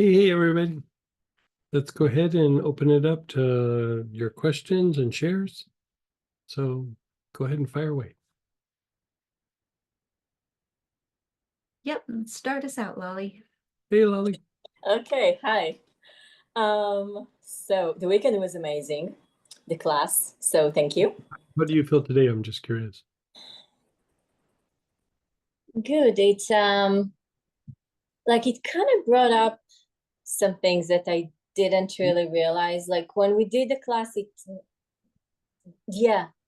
Hey, everybody. Let's go ahead and open it up to your questions and shares. So go ahead and fire away. Yep, start us out, Lolly. Hey, Lolly. Okay, hi. So the weekend was amazing, the class, so thank you. How do you feel today? I'm just curious. Good. It's like it kind of brought up some things that I didn't really realize. Like when we did the class,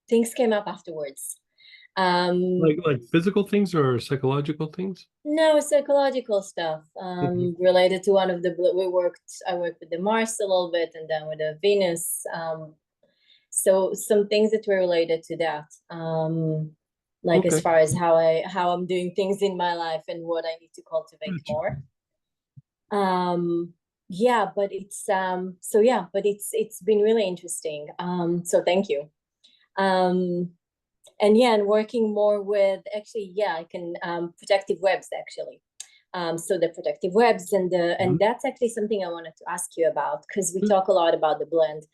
things came up afterwards. Like physical things or psychological things? No, psychological stuff related to one of the I worked with the Mars a little bit and then with the Venus. So some things that were related to that. Like Okay. as far as how I'm doing things in my life and what I need to cultivate more. But it's been really interesting. So thank you. And working more with I can protective webs actually. So the protective webs and that's actually something I wanted to ask you about because we talk a lot about the blend.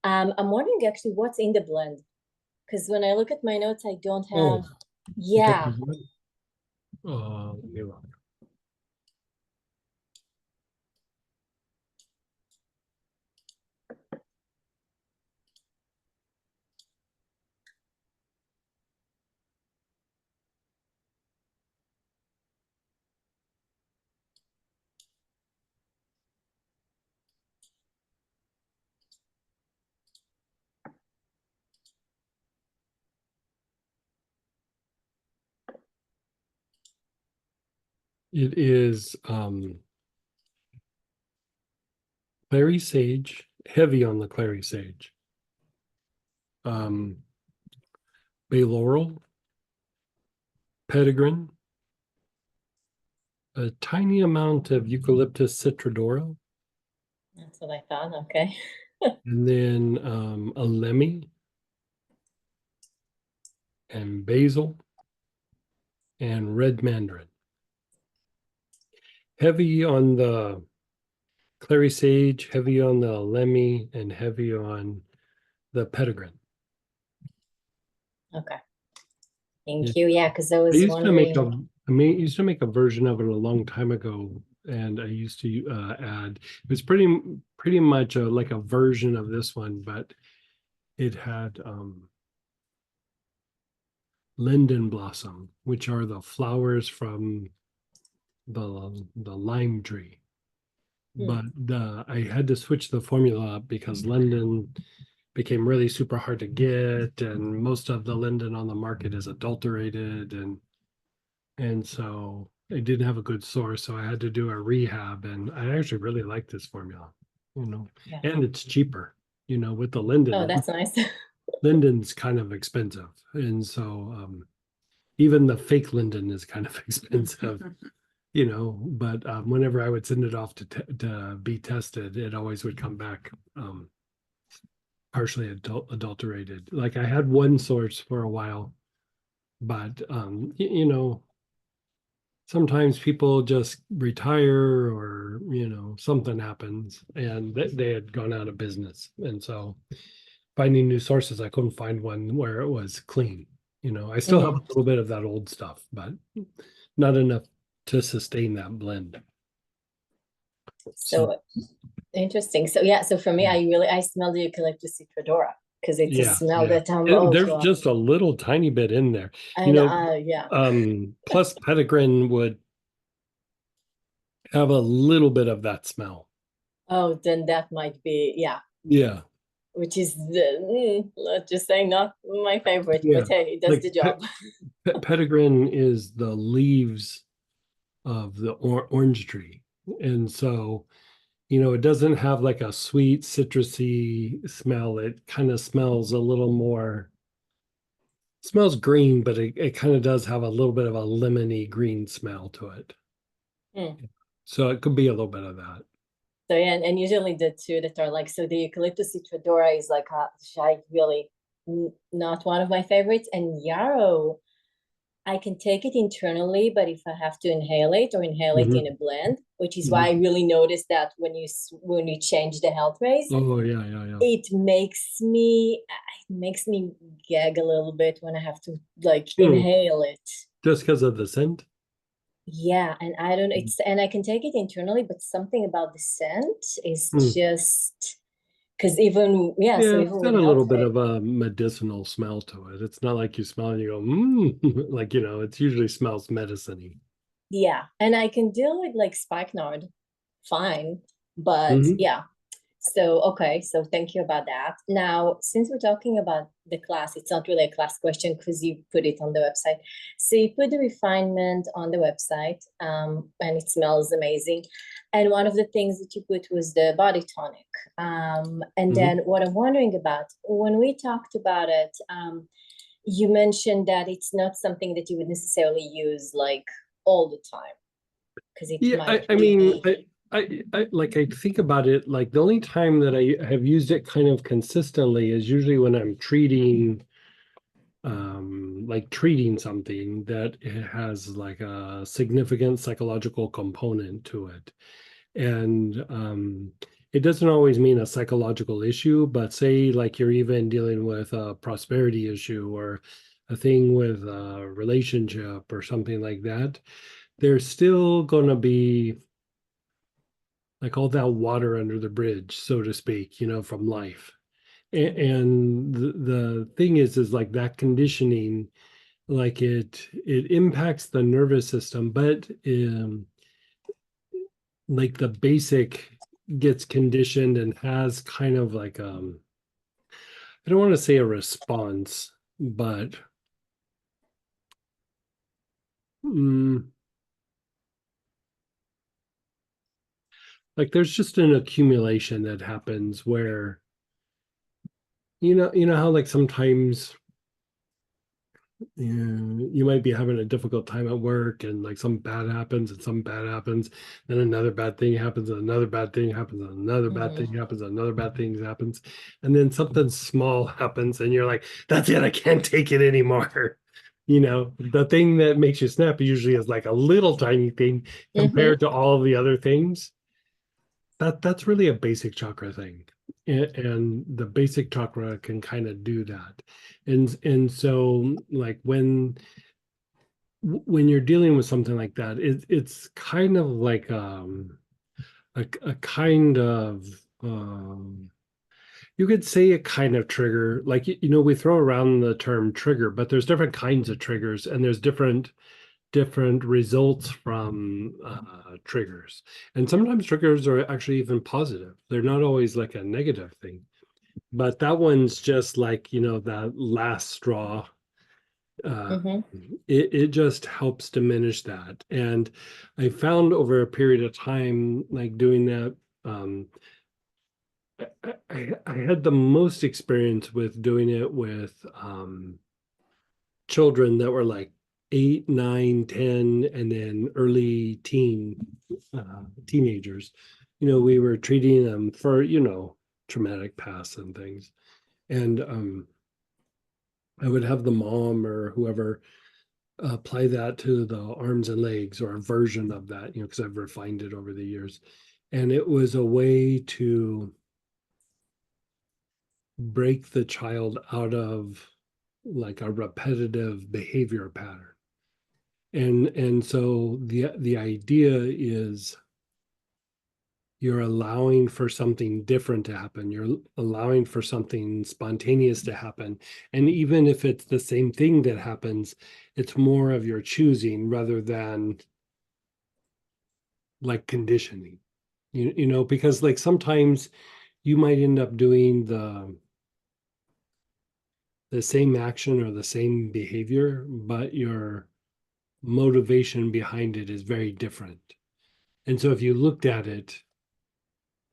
I'm wondering actually what's in the blend because when I look at my notes, I don't have. Yeah. It is clary sage, heavy on the clary sage. Bay laurel, petitgrain, a tiny amount of eucalyptus citrodora. That's what I thought. Okay. And then a lemmy and basil and red mandarin. Heavy on the clary sage, heavy on the lemmy, and heavy on the petitgrain. Okay. Thank you. Yeah, because I was wondering. I used to make a version of it a long time ago, and I used to add. It was pretty much like a version of this one, but it had linden blossom, which are the flowers from the lime tree. But I had to switch the formula up because linden became really super hard to get, and most of the linden on the market is adulterated, and so I didn't have a good source, so I had to do a rehab, and I actually really like this formula, and it's cheaper, with the linden. Oh, that's nice. Linden's kind of expensive, and so even the fake linden is kind of expensive. But whenever I would send it off to be tested, it always would come back partially adulterated. Like I had one source for a while, but sometimes people just retire or something happens, and they had gone out of business, and so finding new sources, I couldn't find one where it was clean. I still have a little bit of that old stuff, but not enough to sustain that blend. So interesting. So for me, I smell the eucalyptus citrodora because it's a smell that there's just a little tiny bit in there. Plus petitgrain would have a little bit of that smell. Oh, then that might be Yeah. Which is let's just say not my favorite, but hey, it does the job. Petitgrain is the leaves of the orange tree, and so it doesn't have like a sweet citrusy smell. It kind of smells a little more, smells green, but it kind of does have a little bit of a lemony green smell to it. So it could be a little bit of that. So and usually the two that are like, so the eucalyptus citrodora is like really not one of my favorites, and yarrow I can take it internally, but if I have to inhale it in a blend, which is why I really noticed that when you change the health rays, Oh yeah. it makes me gag a little bit when I have to like inhale it. Just because of the scent? Yeah, and I don't, and I can take it internally, but something about the scent is just, because even, Yeah, so it's even got with a little health bit rays, of a medicinal smell to it. It's not like you smell and you go, like, it usually smells medicine-y. yeah, and I can deal with like spikenard fine, but Mhm. yeah. So, okay, so thank you about that. Now, since we're talking about the class, it's not really a class question because you put it on the website. So you put the refinement on the website, and it smells amazing. And one of the things that you put was the body tonic. And then what I'm wondering about, when we talked about it, you mentioned that it's not something that you would necessarily use like all the time because it Yeah, might I mean, be. I like I think about it, like the only time that I have used it kind of consistently is usually when I'm treating like treating something that it has like a significant psychological component to it. And it doesn't always mean a psychological issue, but say like you're even dealing with a prosperity issue or a thing with a relationship or something like that, there's still going to be like all that water under the bridge, so to speak, from life. And the thing is like that conditioning, like it impacts the nervous system, but like the basic gets conditioned and has kind of like I don't want to say a response, but mm, like there's just an accumulation that happens where you know how like sometimes you might be having a difficult time at work and like some bad happens and some bad happens, then another bad thing happens and another bad thing happens and another bad thing happens and another bad thing happens, and then something small happens and you're like, that's it, I can't take it anymore. The thing that makes you snap usually is like a little tiny thing compared to all of the other things. That's really a basic chakra thing, and the basic chakra can kind of do that. And so like when you're dealing with something like that, it's kind of like a kind of you could say a kind of trigger. Like we throw around the term trigger, but there's different kinds of triggers and there's different results from triggers. And sometimes triggers are actually even positive. They're not always like a negative thing. But that one's just like, that last straw. It just helps diminish that. And I found over a period of time, like doing that, I had the most experience with doing it with children that were like 8, 9, 10, and then early teenagers. We were treating them for, traumatic past and things. And I would have the mom or whoever apply that to the arms and legs or a version of that, because I've refined it over the years. And it was a way to break the child out of like a repetitive behavior pattern. And so the idea is you're allowing for something different to happen. You're allowing for something spontaneous to happen. And even if it's the same thing that happens, it's more of your choosing rather than like conditioning. Because like sometimes you might end up doing the same action or the same behavior, but your motivation behind it is very different. And so if you looked at it,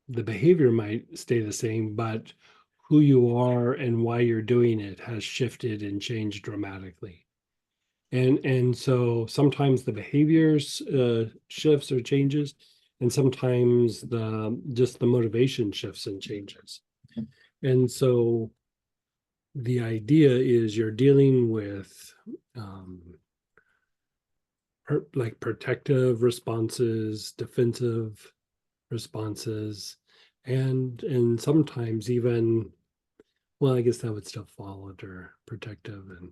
the behavior might stay the same, but who you are and why you're doing it has shifted and changed dramatically. And so sometimes the behaviors shifts or changes, and sometimes the motivation shifts and changes. And so the idea is you're dealing with like protective responses, defensive responses, and sometimes even, well, I guess that would still fall under protective, and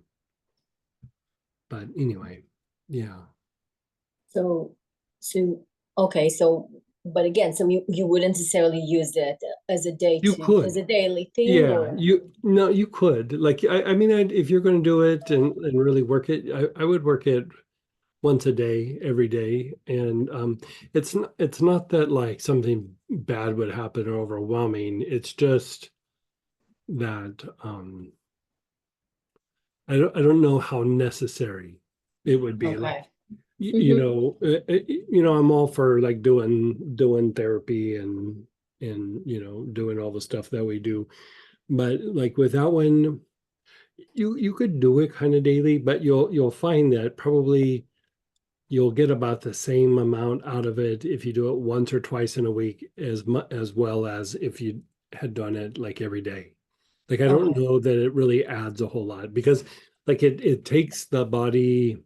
but anyway, yeah. So, okay, so, but again, so you wouldn't necessarily use it as a You as a could. daily thing, Yeah, or you could. Like, I mean, if you're going to do it and really work it, I would work it once a day, every day. And it's not that like something bad would happen or overwhelming. It's just that I don't know how necessary it would be. Like, okay. you know, I'm all for like doing therapy and doing all the stuff that we do. But like with that one, you could do it kind of daily, but you'll find that probably you'll get about the same amount out of it if you do it once or twice in a week, as well as if you had done it like every day. Like, I don't Okay. know that it really adds a whole lot, because like it takes the body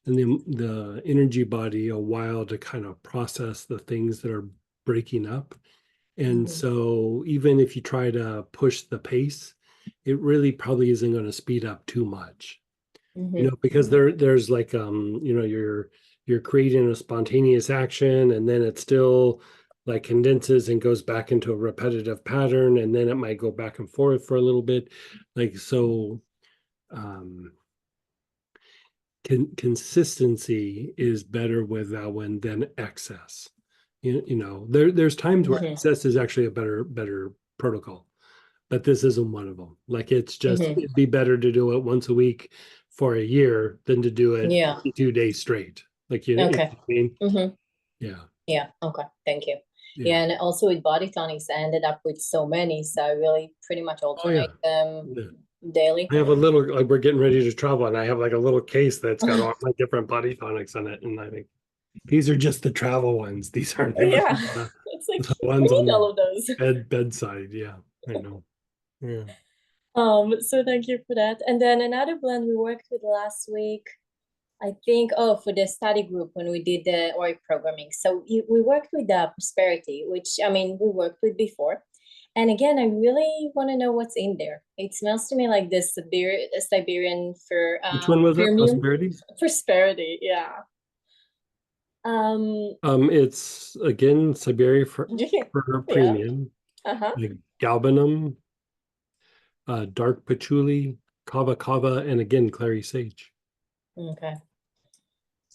and the energy body a while to kind of process the things that are breaking up. And Mhm. so even if you try to push the pace, it really probably isn't going to speed up too much. Mhm. Because there's like you're creating a spontaneous action, and then it still like condenses and goes back into a repetitive pattern, and then it might go back and forth for a little bit. Like, so um consistency is better with that one than excess. There's times where Mhm. excess is actually a better protocol, but this isn't one of them. Like, it's just, Mhm. it'd be better to do it once a week for a year than to do it Yeah. 2 days straight. Like, you know Okay. what I mean? Mhm. Yeah. Yeah. Okay. Thank you. Yeah. Yeah, and also with body tonics, I ended up with so many, so I really pretty much Oh yeah. alternate them Yeah. daily. I have a little, like, we're getting ready to travel, and I have like a little case that's got all my different body tonics in it. And I think these are just the travel ones. These aren't Yeah, the, it's like the we ones on need all the of those. bedside. Yeah, I know. Yeah. So thank you for that. And then another blend we worked with last week, I think, oh, for the study group when we did the ORIC programming. So we worked with the Prosperity, which I mean we worked with before. And again, I really want to know what's in there. It smells to me like this Siberian for Which one was that? premium Prosperity? Prosperity. Yeah. Um, It's again Siberia for yeah. premium, Uh-huh. like galbanum, dark patchouli, kava kava, and again clary sage. Okay.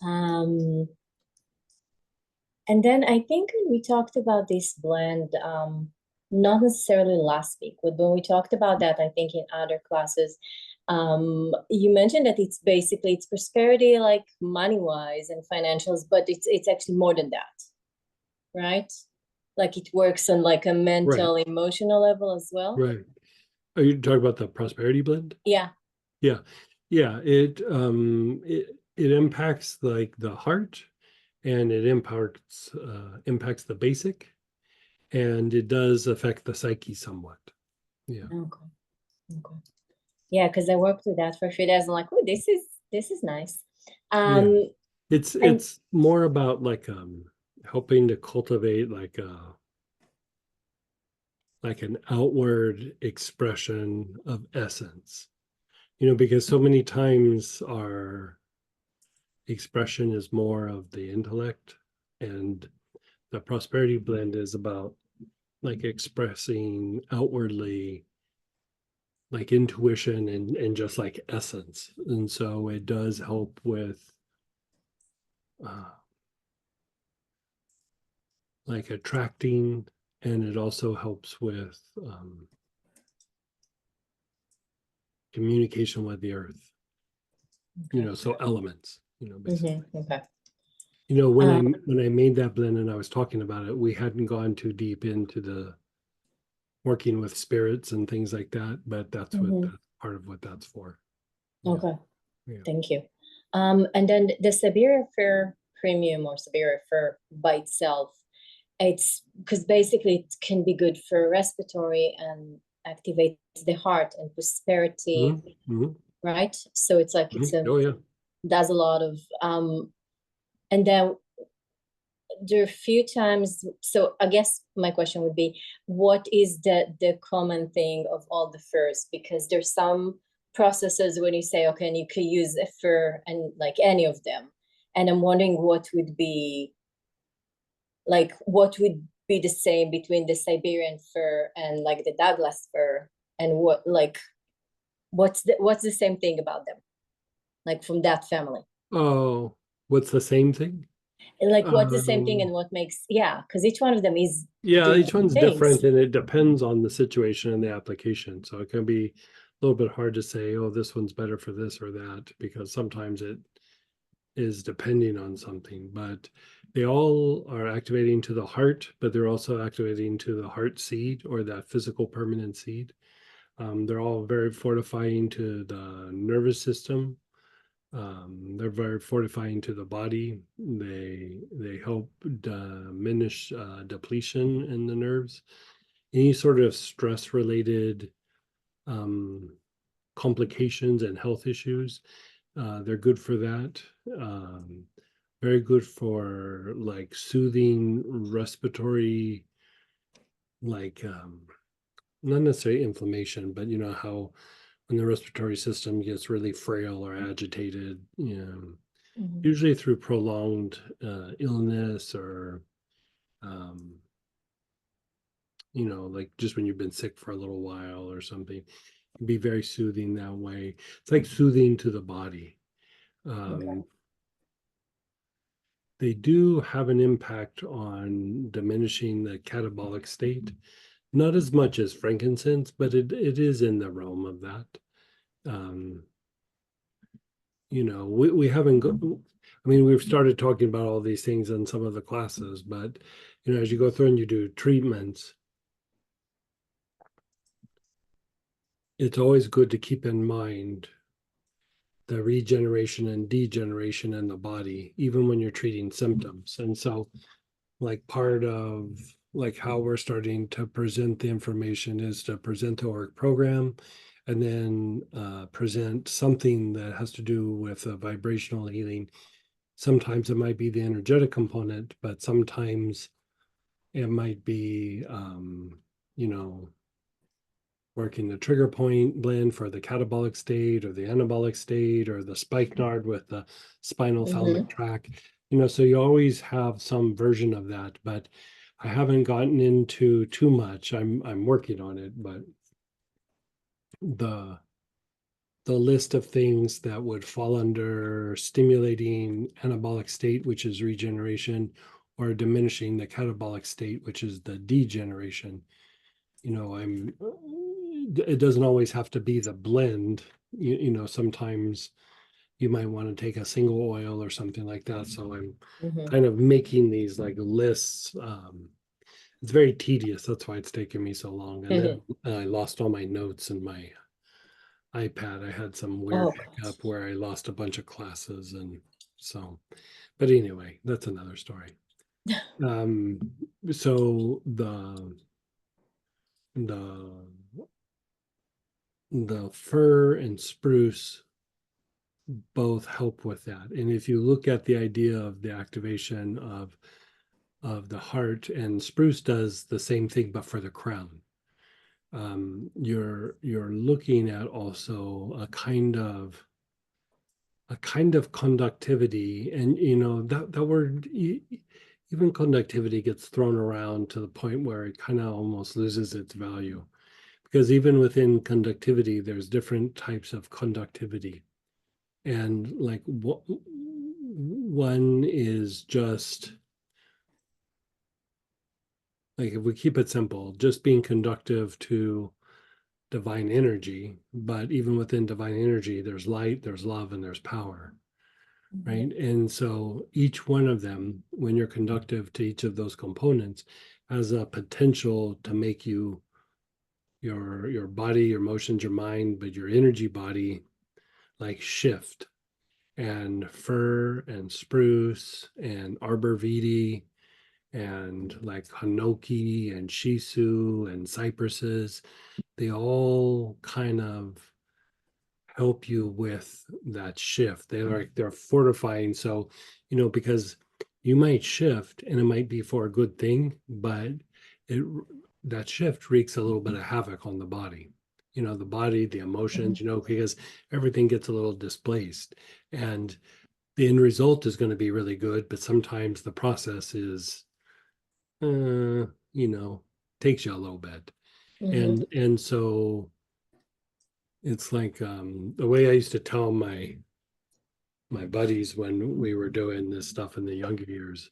Um, and then I think we talked about this blend, not necessarily last week, but when we talked about that, I think in other classes, you mentioned that it's basically it's prosperity, like money-wise and financials, but it's actually more than that, right? Like it works on like a Right, mental, emotional level as well. right. Are you talking about the prosperity blend? Yeah. Yeah, yeah. It impacts like the heart, and it impacts the basic, and it does affect the psyche somewhat. Yeah. Okay. Okay. Yeah, because I worked with that for a few days. I'm like, oh, this is nice. Yeah. Um, It's and it's more about like helping to cultivate like an outward expression of essence. Because so many times our expression is more of the intellect, and the prosperity blend is about like expressing outwardly like intuition and just like essence. And so it does help with uh, like attracting, and it also helps with communication with the earth. So elements, basically. okay. When Um, I made that blend and I was talking about it, we hadn't gone too deep into the working with spirits and things like that, but that's part of what that's for. Yeah. okay. Yeah. Thank you. And then the Siberia Fur Premium or Siberia Fur by itself, it's because basically it can be good for respiratory and activates the heart and prosperity, Mm-hmm. Mm-hmm. right? So it's like Mm-hmm. Oh yeah. does a lot of And then there are a few times, so I guess my question would be, what is the common thing of all the furs? Because there's some processes when you say, okay, and you can use a fur and like any of them. And I'm wondering what would be the same between the Siberian fir and like the Douglas fir, and what's the same thing about them, like from that family? Oh, what's the same thing? And like what's the same thing Um, and what makes, yeah, because each one of them is Yeah, doing each one's things. different and it depends on the situation and the application. So it can be a little bit hard to say, oh, this one's better for this or that, because sometimes it is depending on something. But they all are activating to the heart, but they're also activating to the heart seed or that physical permanent seed. They're all very fortifying to the nervous system. They're very fortifying to the body. They help diminish depletion in the nerves. Any sort of stress related complications and health issues, they're good for that. Very good for like soothing respiratory, like not necessarily inflammation, but you know how when the respiratory system gets really frail or agitated, you know, Mhm. usually through prolonged illness or, you know, like just when you've been sick for a little while or something, it can be very soothing that way. It's like soothing to the body. Okay. They do have an impact on diminishing the catabolic state, not as much as frankincense, but it is in the realm of that. Um, you know, we haven't go, I mean, we've started talking about all these things in some of the classes, but you know, as you go through and you do treatments, it's always good to keep in mind the regeneration and degeneration in the body, even when you're treating symptoms. And so, like, part of like how we're starting to present the information is to present the work program and then present something that has to do with vibrational healing. Sometimes it might be the energetic component, but sometimes it might be, you know, working the trigger point blend for the catabolic state or the anabolic state or the spikenard with the spinal thalamic tract. You know, so you always have some version of that, but I haven't gotten into too much. I'm working on it, but the the list of things that would fall under stimulating anabolic state, which is regeneration, or diminishing the catabolic state, which is the degeneration. You know, it doesn't always have to be the blend. You know, sometimes you might want to take a single oil or something like that. So I'm kind of making these like lists. It's very tedious. That's why it's taken me so long. And then I lost all my notes in my iPad. I had some weird Oh hiccup where I lost a bunch of classes, and so, but anyway, that's another story. Um, so the the fir and spruce both help with that. And if you look at the idea of the activation of the heart, and spruce does the same thing but for the crown. You're looking at also a kind of conductivity, and you know that word, even conductivity gets thrown around to the point where it kind of almost loses its value, because even within conductivity there's different types of conductivity, and like what one is just like, if we keep it simple, just being conductive to divine energy. But even within divine energy there's light, there's love, and there's power, right? And so each one of them, when you're conductive to each of those components, has a potential to make you, your body, your emotions, your mind, but your energy body, like shift. And fir and spruce and arborvitae and like hinoki and shisu and cypresses, they all kind of help you with that shift. They're fortifying. So, you know, because you might shift and it might be for a good thing, but it that shift wreaks a little bit of havoc on the body. The body, the emotions, because everything gets a little displaced. And the end result is going to be really good, but sometimes the process is, takes you a little bit. And so it's like the way I used to tell my buddies when we were doing this stuff in the younger years,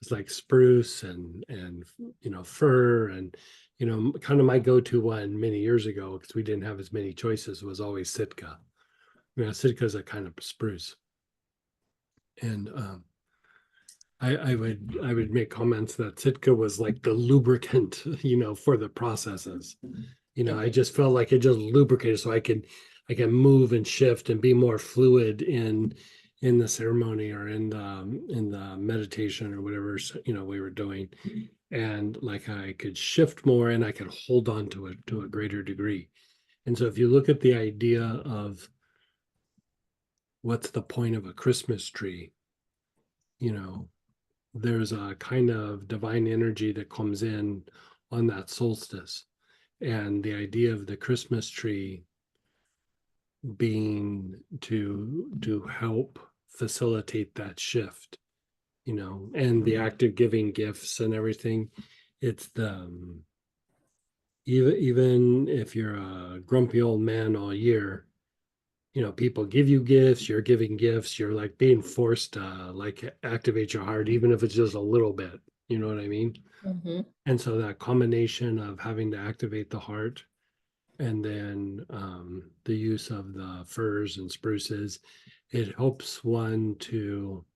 it's like spruce and fir and kind of my go-to one many years ago, because we didn't have as many choices, was always Sitka. Sitka is a kind of spruce. And I would make comments that Sitka was like the lubricant, for the processes. I just felt like it just lubricated, so I can move and shift and be more fluid in the ceremony or in the meditation or whatever we were doing, and like I could shift more and I could hold on to it to a greater degree. And so if you look at the idea of what's the point of a Christmas tree, there's a kind of divine energy that comes in on that solstice. And the idea of the Christmas tree being to help facilitate that shift, and the act of giving gifts and everything. It's the even if you're a grumpy old man all year, people give you gifts, you're giving gifts, you're like being forced to like activate your heart, even if it's just a little bit, you know what I mean? And so that combination of having to activate the heart, and then the use of the firs and spruces, it helps one to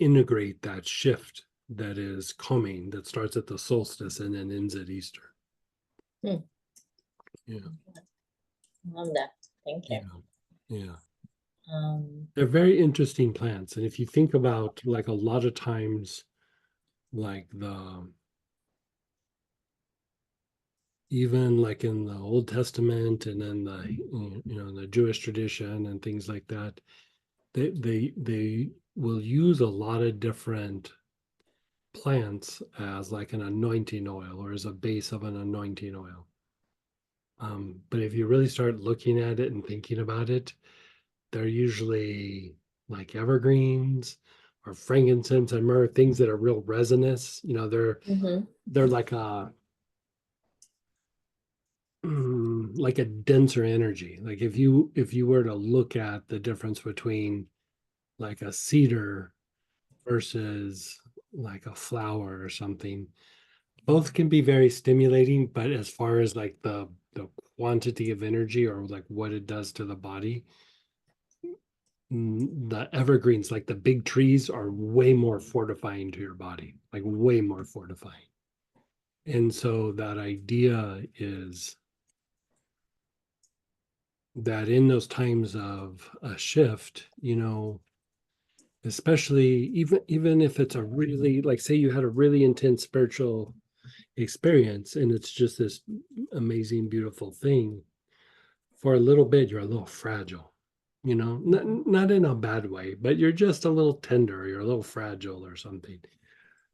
integrate that shift that is coming, that starts at the solstice and then ends at Easter. Yeah. Love that. Thank you. Yeah. They're very interesting plants. And if you think about, like, a lot of times, like even like in the Old Testament and then the Jewish tradition and things like that, they will use a lot of different plants as like an anointing oil or as a base of an anointing oil. But if you really start looking at it and thinking about it, they're usually like evergreens or frankincense and myrrh, things that are real resinous. They're like a denser energy. Like if you were to look at the difference between like a cedar versus like a flower or something, both can be very stimulating, but as far as like the quantity of energy or like what it does to the body, the evergreens, like the big trees, are way more fortifying to your body, like way more fortifying. And so that idea is that in those times of a shift, especially even if it's a really, like, say you had a really intense spiritual experience and it's just this amazing, beautiful thing, for a little bit you're a little fragile, not in a bad way, but you're just a little tender, you're a little fragile or something.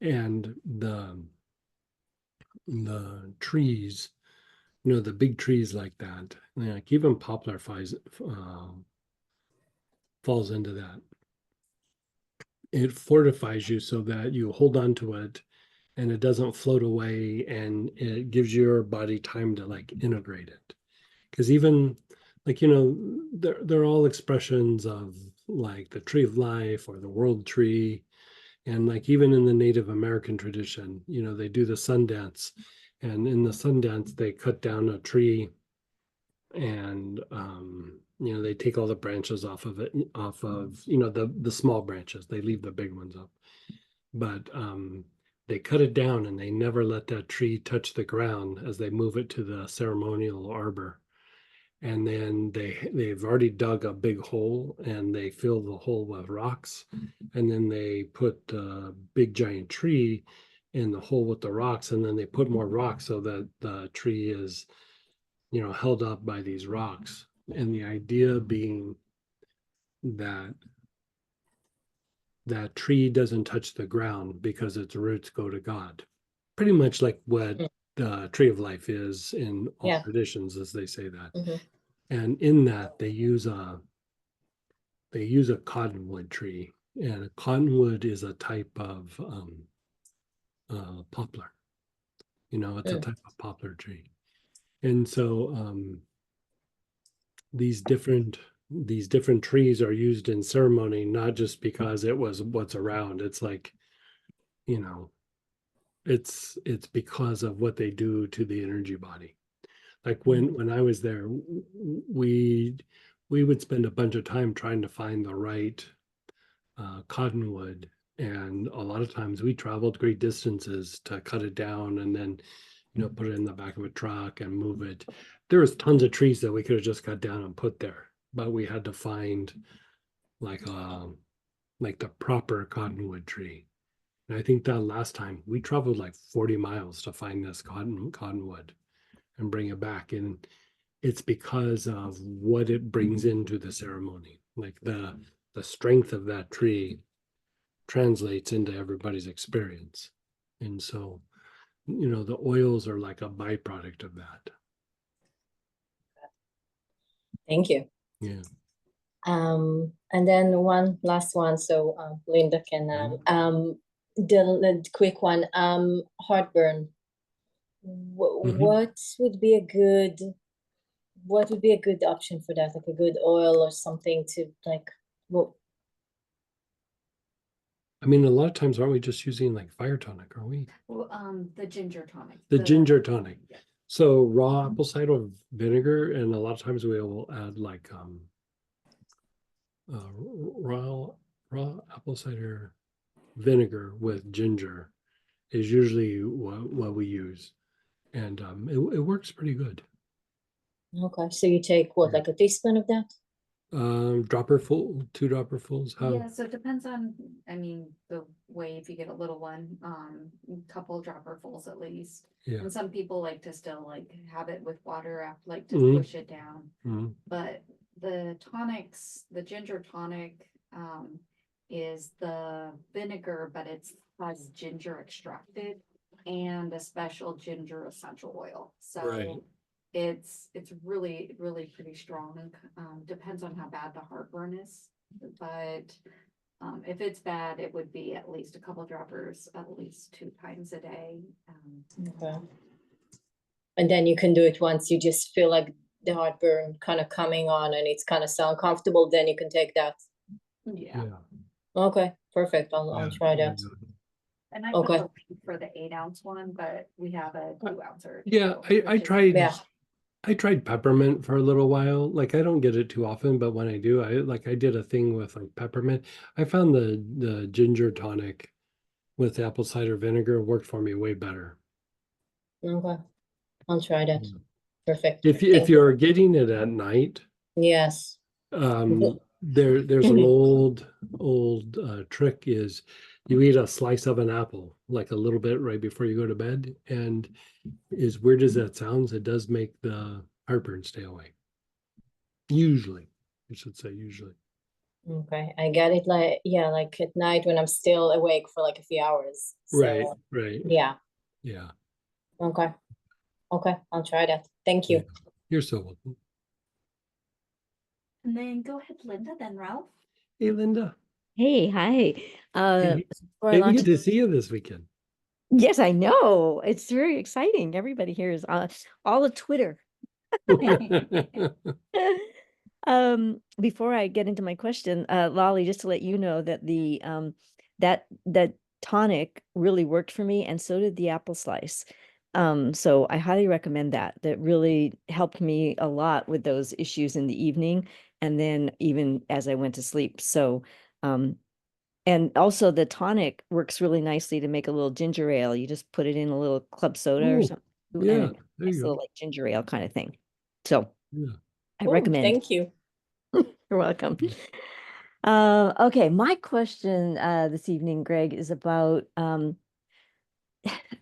And the trees, the big trees like that, like even poplar falls into that. It fortifies you so that you hold on to it and it doesn't float away, and it gives your body time to like integrate it. Because even like, they're all expressions of like the tree of life or the world tree. And like even in the Native American tradition, they do the sun dance, and in the sun dance they cut down a tree, and they take all the branches off of it, off of the small branches. They leave the big ones up, but they cut it down and they never let that tree touch the ground as they move it to the ceremonial arbor. And then they've already dug a big hole and they fill the hole with rocks, and then they put a big giant tree in the hole with the rocks, and then they put more rocks so that the tree is held up by these rocks. And the idea being that that tree doesn't touch the ground because its roots go to God. Pretty much like what the tree of life is in all Yeah. traditions, as they say that. Mhm. And in that they use a cottonwood tree, and a cottonwood is a type of poplar. You know, it's a type of poplar tree. And so these different trees are used in ceremony, not just because it was what's around. It's like, you know, it's because of what they do to the energy body. Like when I was there, we would spend a bunch of time trying to find the right cottonwood, and a lot of times we traveled great distances to cut it down and then, you know, put it in the back of a truck and move it. There was tons of trees that we could have just cut down and put there, but we had to find like the proper cottonwood tree. And I think that last time we traveled like 40 miles to find this cottonwood and bring it back. And it's because of what it brings into the ceremony. Like the strength of that tree translates into everybody's experience. And so, you know, the oils are like a byproduct of that. Thank you. Yeah. And then one last one, so Linda can the quick one. Heartburn. What would be a good option for that? Like a good oil or something to like. Well, I mean, a lot of times aren't we just using like fire tonic, are we? Well, the ginger tonic. The ginger tonic. Yeah. So raw apple cider vinegar, and a lot of times we will add like raw apple cider vinegar with ginger is usually what we use, and it works pretty good. okay, so you take what, like a teaspoon of that? Dropper full, 2 dropper fulls. How? Yeah, so it depends on, I mean, the way, if you get a little one, couple dropperfuls at least. Yeah. And some people like to still like have it with water, like to push it down. But the tonics, the ginger tonic, is the vinegar, but it's has ginger extracted and a special ginger essential oil. So Right. it's really pretty strong. Depends on how bad the heartburn is, but if it's bad, it would be at least a couple droppers at least 2 times a day. Okay. And then you can do it once you just feel like the heartburn kind of coming on and it's kind of so uncomfortable, then you can take that. Yeah. Okay, perfect. I'll try that. And I Okay. put the link for the 8-ounce one, but we have a 2-ouncer. Yeah, I tried. Yeah. I tried peppermint for a little while. Like I don't get it too often, but when I do, I did a thing with like peppermint. I found the ginger tonic with apple cider vinegar worked for me way better. Okay. I'll try that. Perfect. If you're getting it at night, yes. there's an old trick is you eat a slice of an apple, like a little bit right before you go to bed, and as weird as that sounds, it does make the heartburn stay away. Usually, I should say usually. Okay, I get it. Like, yeah, like at night when I'm still awake for like a few hours. So, Right. yeah. Yeah. Okay. Okay, I'll try that. Thank you. Yeah. You're so welcome. And then go ahead, Linda, then Ralph. Hey, Linda. Hey, hi. Hey, Before I we launch get to see you this weekend. Yes, I know. It's very exciting. Everybody here is all of Twitter. Before I get into my question, Lolly, just to let you know that the that tonic really worked for me, and so did the apple slice. So I highly recommend that. That really helped me a lot with those issues in the evening, and then even as I went to sleep. So, and also the tonic works really nicely to make a little ginger ale. You just put it in a little club soda or something. Yeah, and there it's you a little go. like ginger ale kind of thing. So Yeah. I Cool, recommend. Thank you. You're welcome. Okay, my question this evening, Greg, is about I'm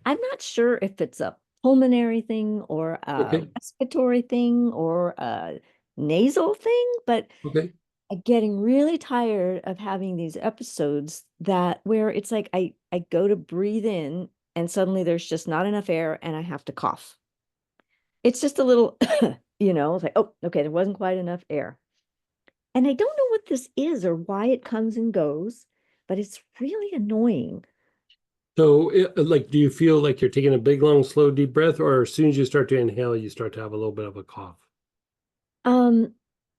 not sure if it's a pulmonary thing or a Okay. respiratory thing or a nasal thing, but Okay. getting really tired of having these episodes that where it's like I go to breathe in and suddenly there's just not enough air and I have to cough. It's just a little, it's like, oh, okay, there wasn't quite enough air. And I don't know what this is or why it comes and goes, but it's really annoying. So, like, do you feel like you're taking a big, long, slow, deep breath, or as soon as you start to inhale, you start to have a little bit of a cough? Um,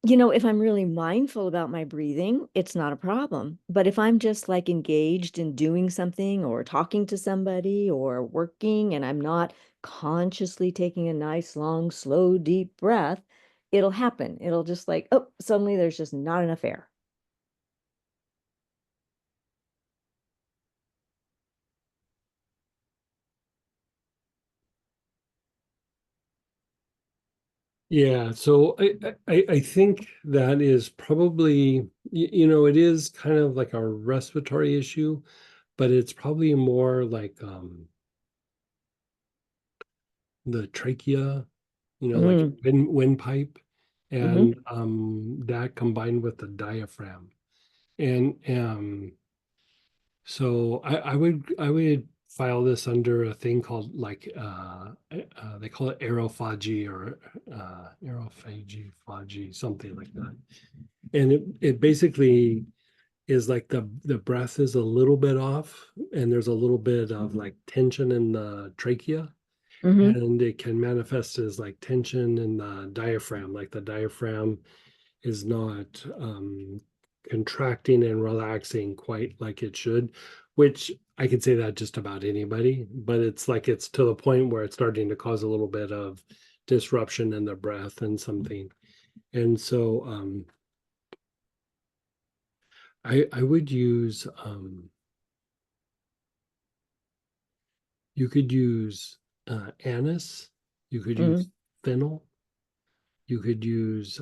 if I'm really mindful about my breathing, it's not a problem. But if I'm just like engaged in doing something or talking to somebody or working and I'm not consciously taking a nice, long, slow, deep breath, it'll happen. It'll just like, oh, suddenly there's just not enough air. Yeah, so I think that is probably, it is kind of like a respiratory issue, but it's probably more like the trachea, like Mm, windpipe, hmm and that combined with the diaphragm. And so I would file this under a thing called like they call it aerophagy or aerophagy, something like that. And it basically is like the breath is a little bit off and there's a little bit of like tension in the trachea, hmm and it can manifest as like tension in the diaphragm, like the diaphragm is not contracting and relaxing quite like it should, which I could say that just about anybody, but it's like it's to the point where it's starting to cause a little bit of disruption in the breath and something. And so I would use you could use anise, you could use mm fennel, you could use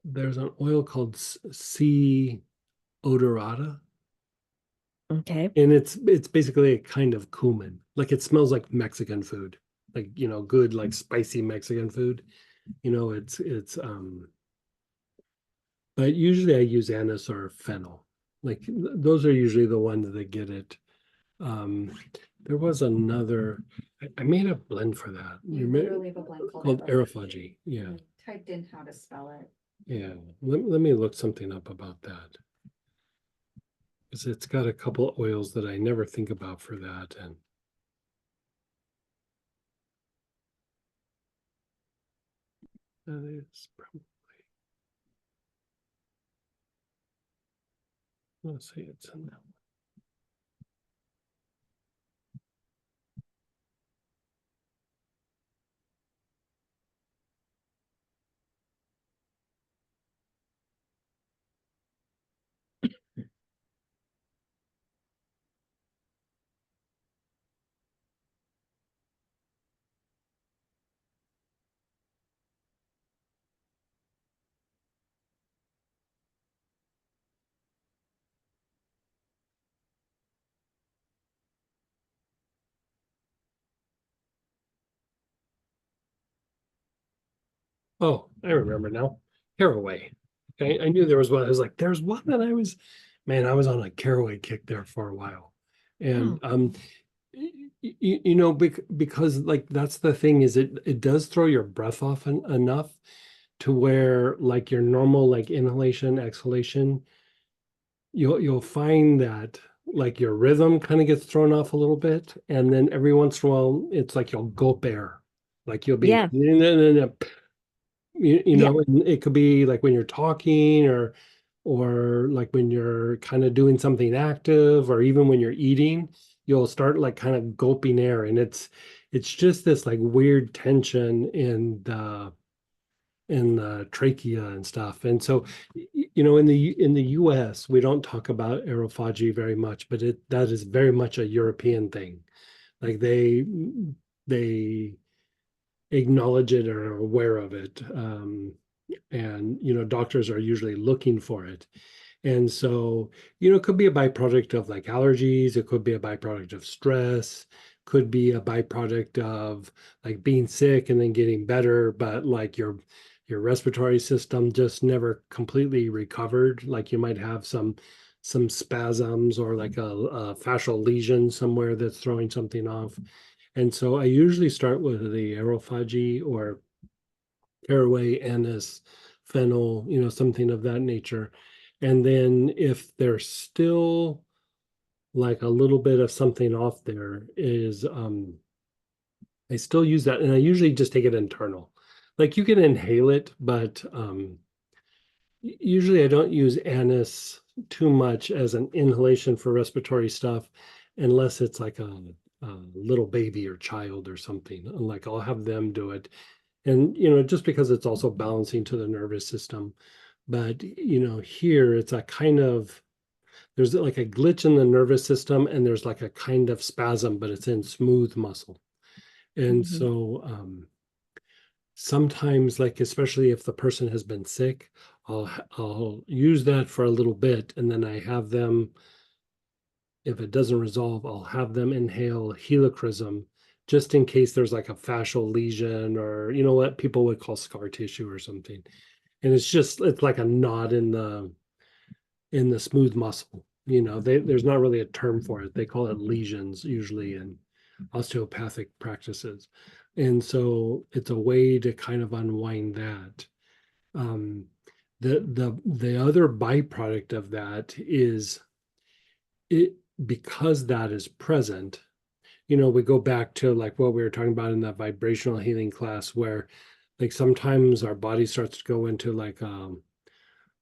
there's an oil called C odorata, Okay. and it's basically a kind of cumin. Like it smells like Mexican food, like good like spicy Mexican food. It's but usually I use anise or fennel. Like those are usually the ones that get it. Um, there was another. I made a blend for that. You literally have a blend Called called aerophagy. Yeah, I typed in how to spell it. yeah. Let me look something up about that. Because it's got a couple oils that I never think about for that, and that is probably, let's see, it's in that. Oh, I remember now. Caraway. I knew there was one. I was like, there's one that man, I was on a caraway kick there for a while. And Oh, because like that's the thing is it does throw your breath off enough to where like your normal like inhalation, exhalation, you'll find that like your rhythm kind of gets thrown off a little bit. And then every once in a while, it's like you'll gulp air. Like you'll be yeah. Yeah. and it could be like when you're talking or like when you're kind of doing something active or even when you're eating, you'll start like kind of gulping air, and it's just this like weird tension in the trachea and stuff. And so in the US we don't talk about aerophagy very much, but that is very much a European thing. Like they acknowledge it or are aware of it. And doctors are usually looking for it. And so it could be a byproduct of like allergies, it could be a byproduct of stress, could be a byproduct of like being sick and then getting better, but like your respiratory system just never completely recovered. Like you might have some spasms or like a fascial lesion somewhere that's throwing something off. And so I usually start with the aerophagy or caraway, anise, fennel, something of that nature. And then if there's still like a little bit of something off there is I still use that, and I usually just take it internal. Like you can inhale it, but usually I don't use anise too much as an inhalation for respiratory stuff unless it's like a little baby or child or something. Like I'll have them do it. And just because it's also balancing to the nervous system. But here it's a kind of, there's like a glitch in the nervous system, and there's like a kind of spasm, but it's in smooth muscle. And so sometimes, like especially if the person has been sick, I'll use that for a little bit, and then I have them, if it doesn't resolve, I'll have them inhale helichrysum just in case there's like a fascial lesion or what people would call scar tissue or something. And it's like a knot in the smooth muscle. There's not really a term for it. They call it lesions usually in osteopathic practices. And so it's a way to kind of unwind that. The other byproduct of that is because that is present, we go back to like what we were talking about in that vibrational healing class, where like sometimes our body starts to go into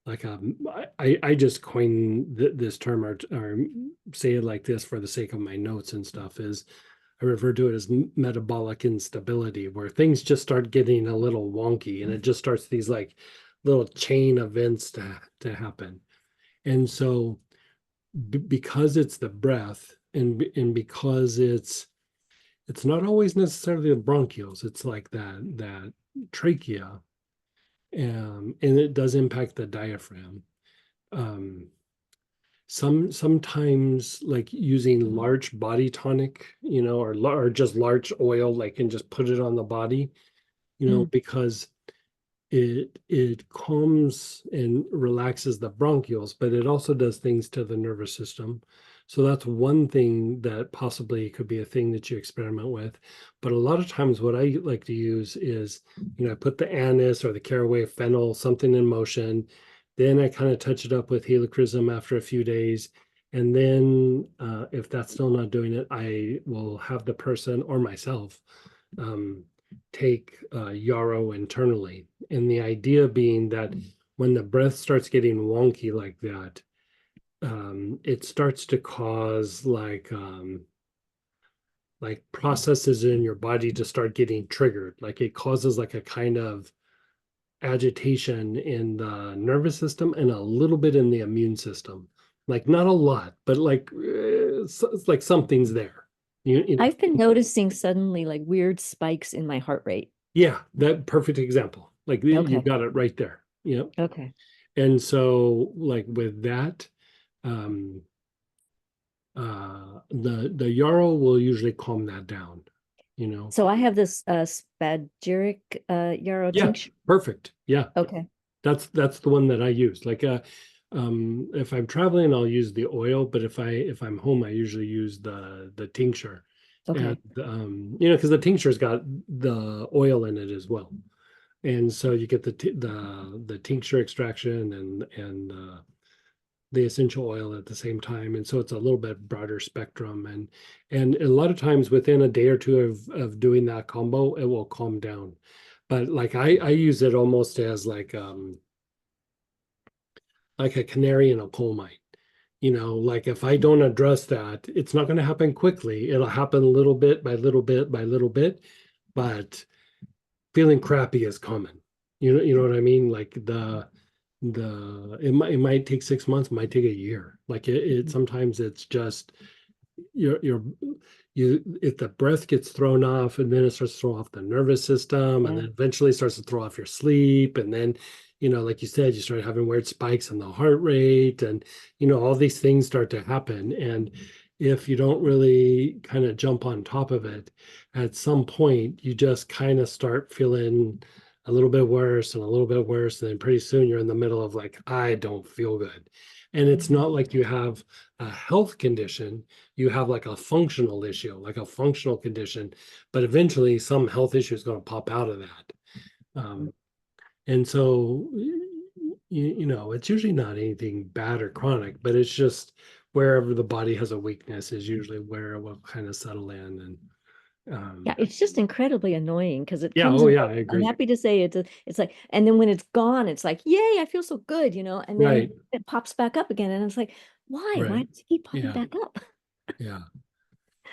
I just coined this term or say it like this for the sake of my notes and stuff, is I refer to it as metabolic instability, where things just start getting a little wonky, and it just starts these like little chain events to happen. And so because it's the breath, and because it's not always necessarily the bronchioles, it's like that trachea, and it does impact the diaphragm. Sometimes like using large body tonic, or just large oil, like, and just put it on the body, because it calms and relaxes the bronchioles, but it also does things to the nervous system. So that's one thing that possibly could be a thing that you experiment with. But a lot of times what I like to use is, I put the anise or the caraway, fennel, something in motion. Then I kind of touch it up with helichrysum after a few days. And then if that's still not doing it, I will have the person or myself take yarrow internally. And the idea being that when the breath starts getting wonky like that, it starts to cause like processes in your body to start getting triggered. Like it causes like a kind of agitation in the nervous system and a little bit in the immune system. Like not a lot, but like it's like something's there. I've been noticing suddenly like weird spikes in my heart rate. Yeah, that perfect example. Like you Okay. got it right there. Okay. And so like with that, the yarrow will usually calm that down, So I have this spagyric yarrow Yeah, tincture. perfect. Yeah, Okay. that's the one that I use. Like if I'm traveling, I'll use the oil, but if I'm home, I usually use the tincture. Okay. And because the tincture's got the oil in it as well. And so you get the tincture extraction and the essential oil at the same time. And so it's a little bit broader spectrum. And a lot of times within a day or two of doing that combo, it will calm down. But like I use it almost as like a canary in a coal mine. Like if I don't address that, it's not going to happen quickly. It'll happen little bit by little bit by little bit, but feeling crappy is common. You know what I mean? Like it might take 6 months, might take a year. Like it sometimes it's just you if the breath gets thrown off, and then it starts to throw off the nervous system, and then eventually starts to throw off your sleep, and then like you said, you start having weird spikes in the heart rate, and all these things start to happen. And if you don't really kind of jump on top of it, at some point you just kind of start feeling a little bit worse and a little bit worse. And then pretty soon you're in the middle of like, I don't feel good. And it's not like you have a health condition, you have like a functional issue, like a functional condition, but eventually some health issue is going to pop out of that. And so, you know, it's usually not anything bad or chronic, but it's just wherever the body has a weakness is usually where it will kind of settle in. And Yeah, it's just incredibly annoying because it yeah, comes oh and yeah, I goes. I'm agree. happy to say it's like, and then when it's gone, it's like, yay, I feel so good, you know, and then Right, it pops back up again. And it's like, why? right. Why does it keep popping Yeah, back up? yeah.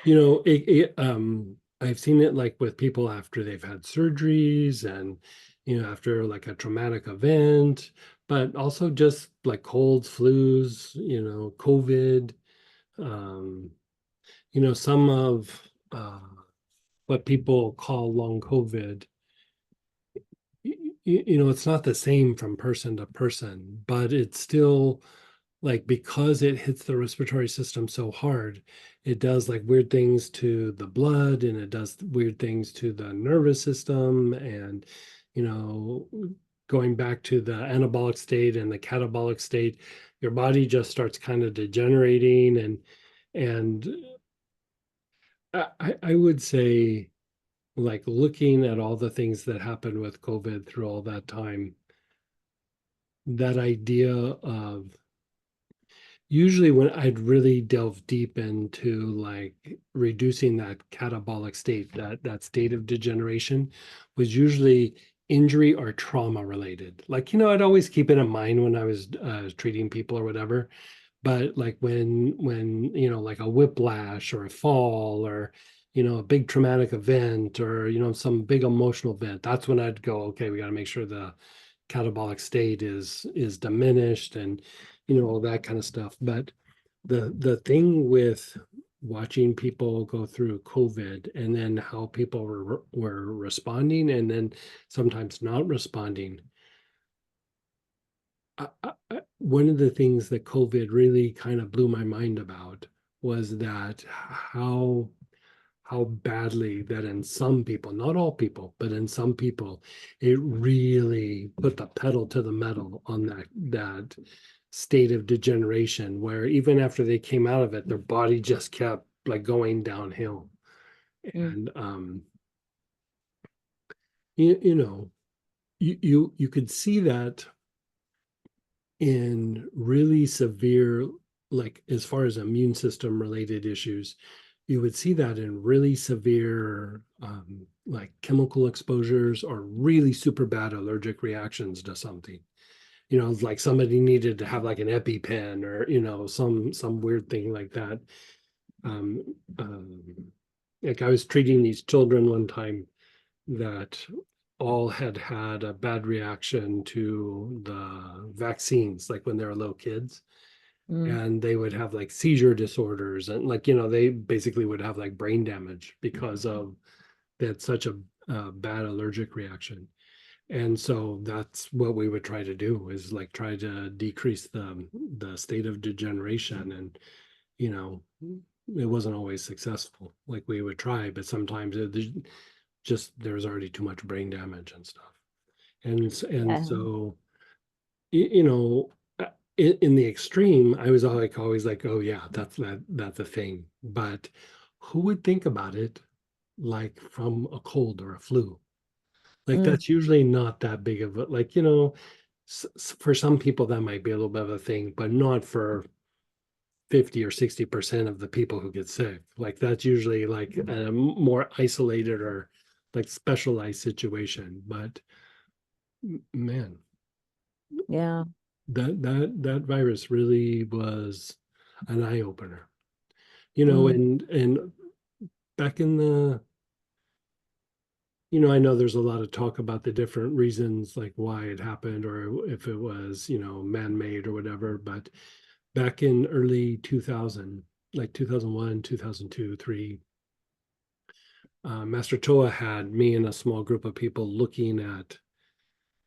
You know, I've seen it like with people after they've had surgeries and, you know, after like a traumatic event, but also just like colds, flus, you know, COVID, um, you know, some of what people call long COVID, you know, it's not the same from person to person, but it's still like because it hits the respiratory system so hard, it does like weird things to the blood and it does weird things to the nervous system. And, you know, going back to the anabolic state and the catabolic state, your body just starts kind of degenerating. And I would say, like looking at all the things that happened with COVID through all that time, that idea of usually when I'd really delve deep into like reducing that catabolic state, that state of degeneration was usually injury or trauma related. Like, you know, I'd always keep it in mind when I was treating people or whatever. But like when, you know, like a whiplash or a fall or, you know, a big traumatic event or, you know, some big emotional event, that's when I'd go, okay, we got to make sure the catabolic state is diminished and, you know, all that kind of stuff. But the thing with watching people go through COVID and then how people were responding and then sometimes not responding. One of the things that COVID really kind of blew my mind about was that how badly that in some people, not all people, but in some people, it really put the pedal to the metal on that state of degeneration where even after they came out of it, their body just kept like going downhill. And you know, you could see that in really severe, like as far as immune system related issues, you would see that in really severe like chemical exposures or really super bad allergic reactions to something. You know, like somebody needed to have like an EpiPen or, you know, some weird thing like that. Um, um, like I was treating these children one time that all had a bad reaction to the vaccines, like when they were little kids. And they would have like seizure disorders and like, you know, they basically would have like brain damage because of they had such a bad allergic reaction. And so that's what we would try to do is like try to decrease the state of degeneration. And, you know, it wasn't always successful. Like we would try, but sometimes just there's already too much brain damage and stuff. And Yeah. so you know, in the extreme, I was always like, oh yeah, that's a thing. But who would think about it like from a cold or a flu? Like that's usually not that big of a like, you know, for some people that might be a little bit of a thing, but not for 50 or 60% of the people who get sick. Like that's usually like a more isolated or like specialized situation. But man, Yeah. that virus really was an eye opener. You know, and back in the, you know, I know there's a lot of talk about the different reasons like why it happened or if it was, you know, man-made or whatever, but back in early 2000, like 2001, 2002, 3, Master Toa had me and a small group of people looking at,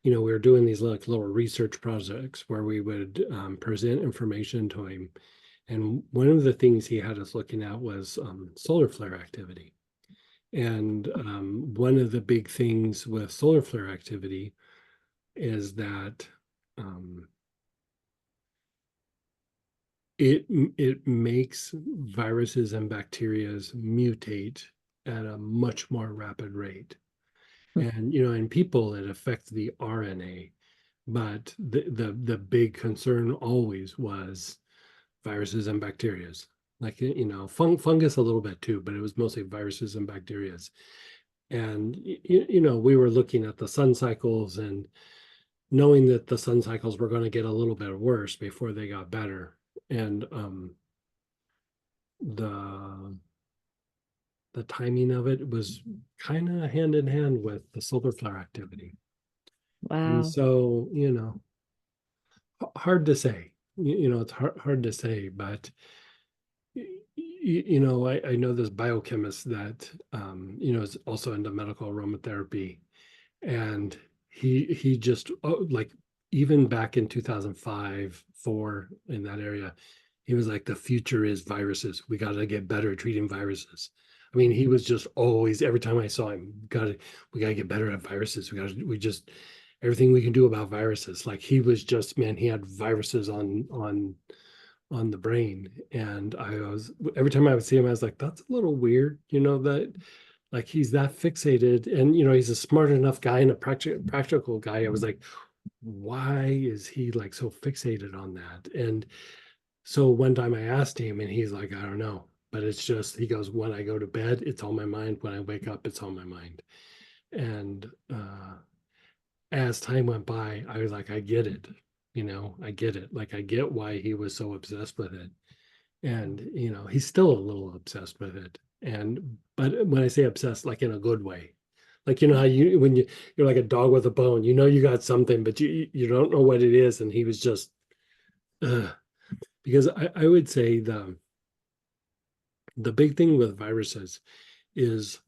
you know, we were doing these like little research projects where we would present information to him And one of the things he had us looking at was solar flare activity. And one of the big things with solar flare activity is that it makes viruses and bacterias mutate at a much more rapid rate. And in people it affects the RNA, but the big concern always was viruses and bacterias. Like fungus a little bit too, but it was mostly viruses and bacterias. And we were looking at the sun cycles and knowing that the sun cycles were going to get a little bit worse before they got better. And the timing of it was kind of hand in hand with the solar flare activity. And Wow. so, hard to say. It's hard to say, but I know this biochemist that is also into medical aromatherapy, and he just like even back in 2005, 4 in that area, he was like, the future is viruses. We got to get better at treating viruses. I mean, he was just always, every time I saw him, we got to get better at viruses. We just everything we can do about viruses. Like he was just, man, he had viruses on the brain. And every time I would see him, I was like, that's a little weird, that like he's that fixated, and he's a smart enough guy and a practical guy. I was like, why is he like so fixated on that? And so one time I asked him, and he's like, I don't know, but it's just, he goes, when I go to bed, it's on my mind. When I wake up, it's on my mind. And as time went by, I was like, I get it. I get it. Like, I get why he was so obsessed with it. And, he's still a little obsessed with it. But when I say obsessed, like in a good way, like, how when you're like a dog with a bone, you got something, but you don't know what it is. And he was just, because I would say the big thing with viruses is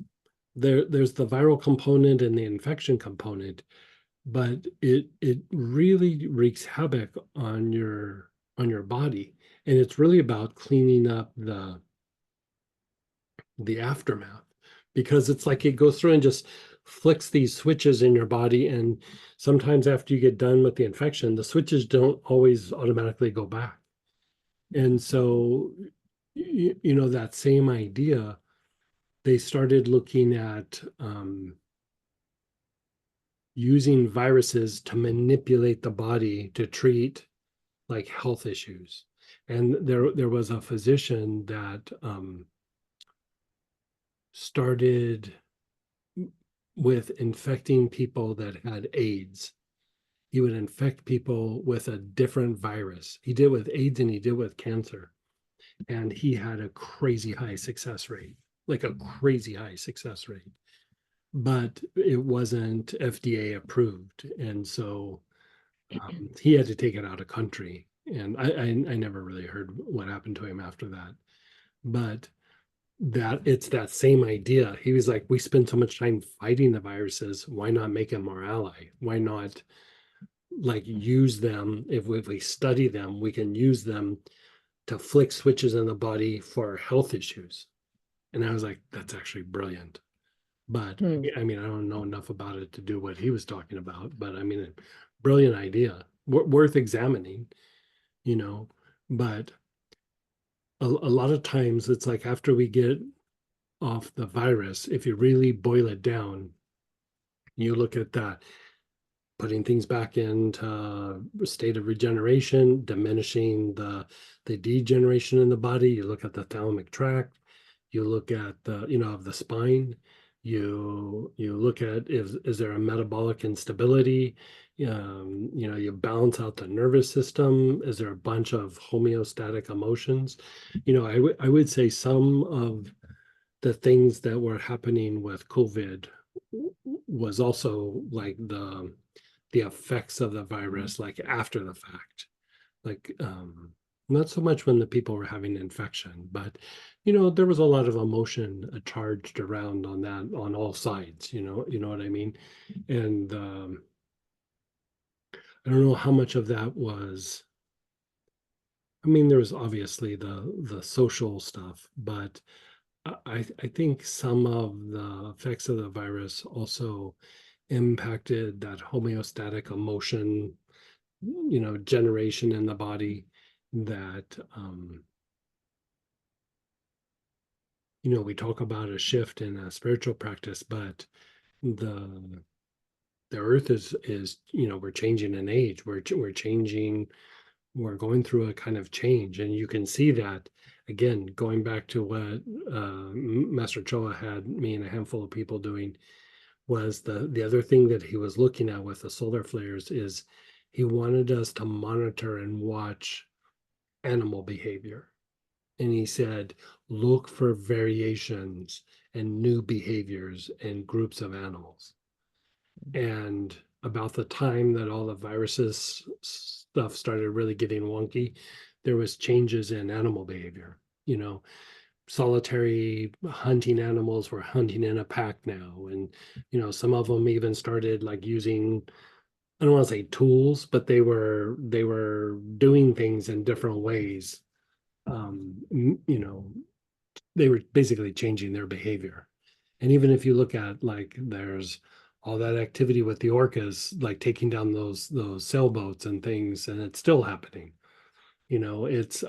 there's the viral component and the infection component, but it really wreaks havoc on your body, and it's really about cleaning up the aftermath, because it's like it goes through and just flicks these switches in your body, and sometimes after you get done with the infection, the switches don't always automatically go back. And so that same idea, they started looking at using viruses to manipulate the body to treat like health issues. And there was a physician that started with infecting people that had AIDS. He would infect people with a different virus. He did with AIDS and he did with cancer. And he had a crazy high success rate, like a crazy high success rate. But it wasn't FDA approved. And so he had to take it out of country. And I never really heard what happened to him after that. But it's that same idea. He was like, we spend so much time fighting the viruses. Why not make them our ally? Why not like use them? If we study them, we can use them to flick switches in the body for health issues. And I was like, that's actually brilliant. But I mean, I don't know enough about it to do what he was talking about, but I mean, a brilliant idea, worth examining, but a lot of times it's like after we get off the virus, if you really boil it down, you look at that, putting things back into a state of regeneration, diminishing the degeneration in the body. You look at the thalamic tract, you look at the, of the spine, you look at is there a metabolic instability, you balance out the nervous system, is there a bunch of homeostatic emotions? I would say some of the things that were happening with COVID was also like the effects of the virus, like after the fact, like not so much when the people were having infection, but there was a lot of emotion charged around on that on all sides, you know what I mean? And I don't know how much of that was I mean, there's obviously the social stuff, but I think some of the effects of the virus also impacted that homeostatic emotion, generation in the body that we talk about a shift in a spiritual practice, but the the earth is we're changing in age. We're changing, we're going through a kind of change, and you can see that again going back to what Master Choa had me and a handful of people doing, was the other thing that he was looking at with the solar flares is he wanted us to monitor and watch animal behavior. And he said, look for variations and new behaviors in groups of animals. And about the time that all the viruses stuff started really getting wonky, there was changes in animal behavior. Solitary hunting animals were hunting in a pack now, and some of them even started like using, I don't want to say tools, but they were doing things in different ways. They were basically changing their behavior. And even if you look at like there's all that activity with the orcas, like taking down those sailboats and things, and it's still happening. It's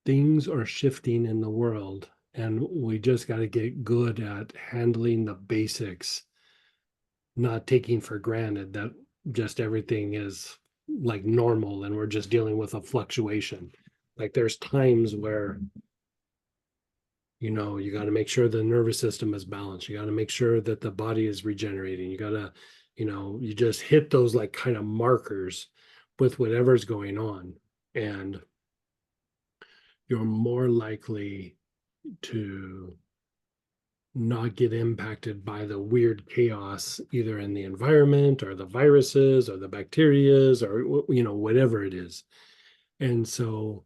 things are shifting in the world, and we just got to get good at handling the basics, not taking for granted that just everything is like normal and we're just dealing with a fluctuation. Like there's times where you got to make sure the nervous system is balanced. You got to make sure that the body is regenerating. You got to, you just hit those like kind of markers with whatever's going on. And you're more likely to not get impacted by the weird chaos either in the environment or the viruses or the bacterias or whatever it is. And so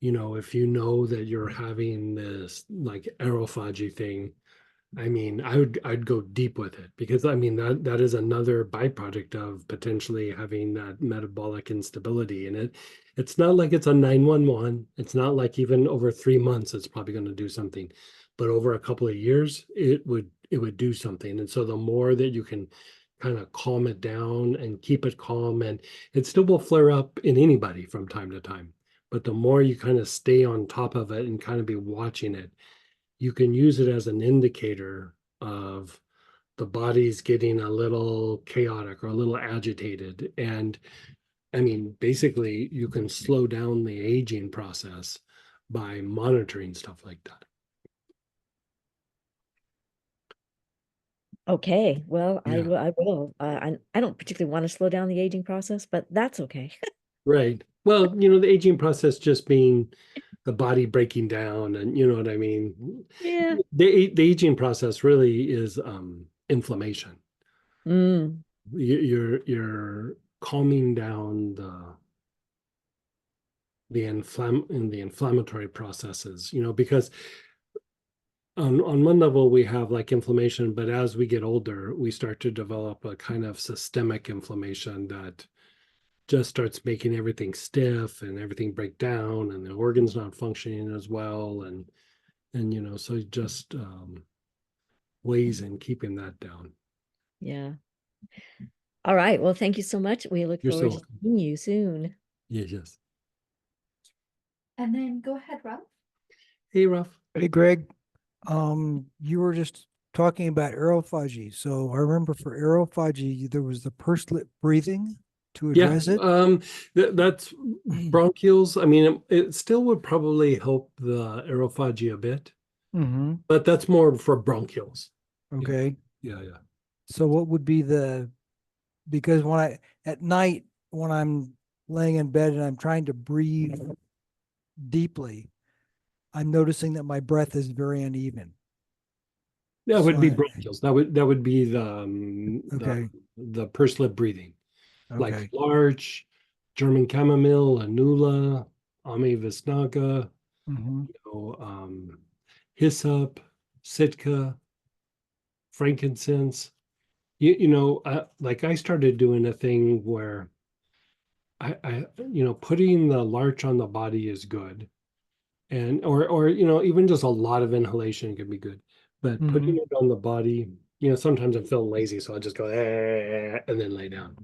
if you know that you're having this like aerophagy thing, I mean, I'd go deep with it, because I mean that is another byproduct of potentially having that metabolic instability. And it's not like it's a 911. It's not like even over 3 months it's probably going to do something, but over a couple of years it would do something. And so the more that you can kind of calm it down and keep it calm, and it still will flare up in anybody from time to time, but the more you kind of stay on top of it and kind of be watching it, you can use it as an indicator of the body's getting a little chaotic or a little agitated. And I mean, basically, you can slow down the aging process by monitoring stuff like that. Okay, well, I Yeah. will. I will. I don't particularly want to slow down the aging process, but that's okay. Right. Well, the aging process just being the body breaking down, and you know what I mean? Yeah. The aging process really is inflammation. Mm, You're calming down the inflammatory processes, because on one level we have like inflammation, but as we get older, we start to develop a kind of systemic inflammation that just starts making everything stiff and everything break down, and the organs not functioning as well, and so just ways in keeping that down. yeah. All right. Well, thank you so much. We look You're forward so to seeing you soon. yes. And then go ahead, Ralph. Hey, Ruff. Hey, Greg. You were just talking about aerophagy. So I remember for aerophagy, there was the pursed lip breathing to Yeah, address it. that's bronchioles. I mean, it still would probably help the aerophagy a bit, Mm-hmm. but that's more for bronchioles. Okay. Yeah, yeah. So what would be because at night, when I'm laying in bed and I'm trying to breathe deeply, I'm noticing that my breath is very uneven. That would be So bronchioles. That would be okay. the pursed lip breathing, like Okay. larch, German chamomile, anula, Ame visnaga, Mm-hmm. hyssop, sitka, frankincense. Like I started doing a thing where putting the larch on the body is good. And, or, even just a lot of inhalation can be good, but putting it on the body, sometimes I'm feeling lazy, so I'll just go, and then lay down.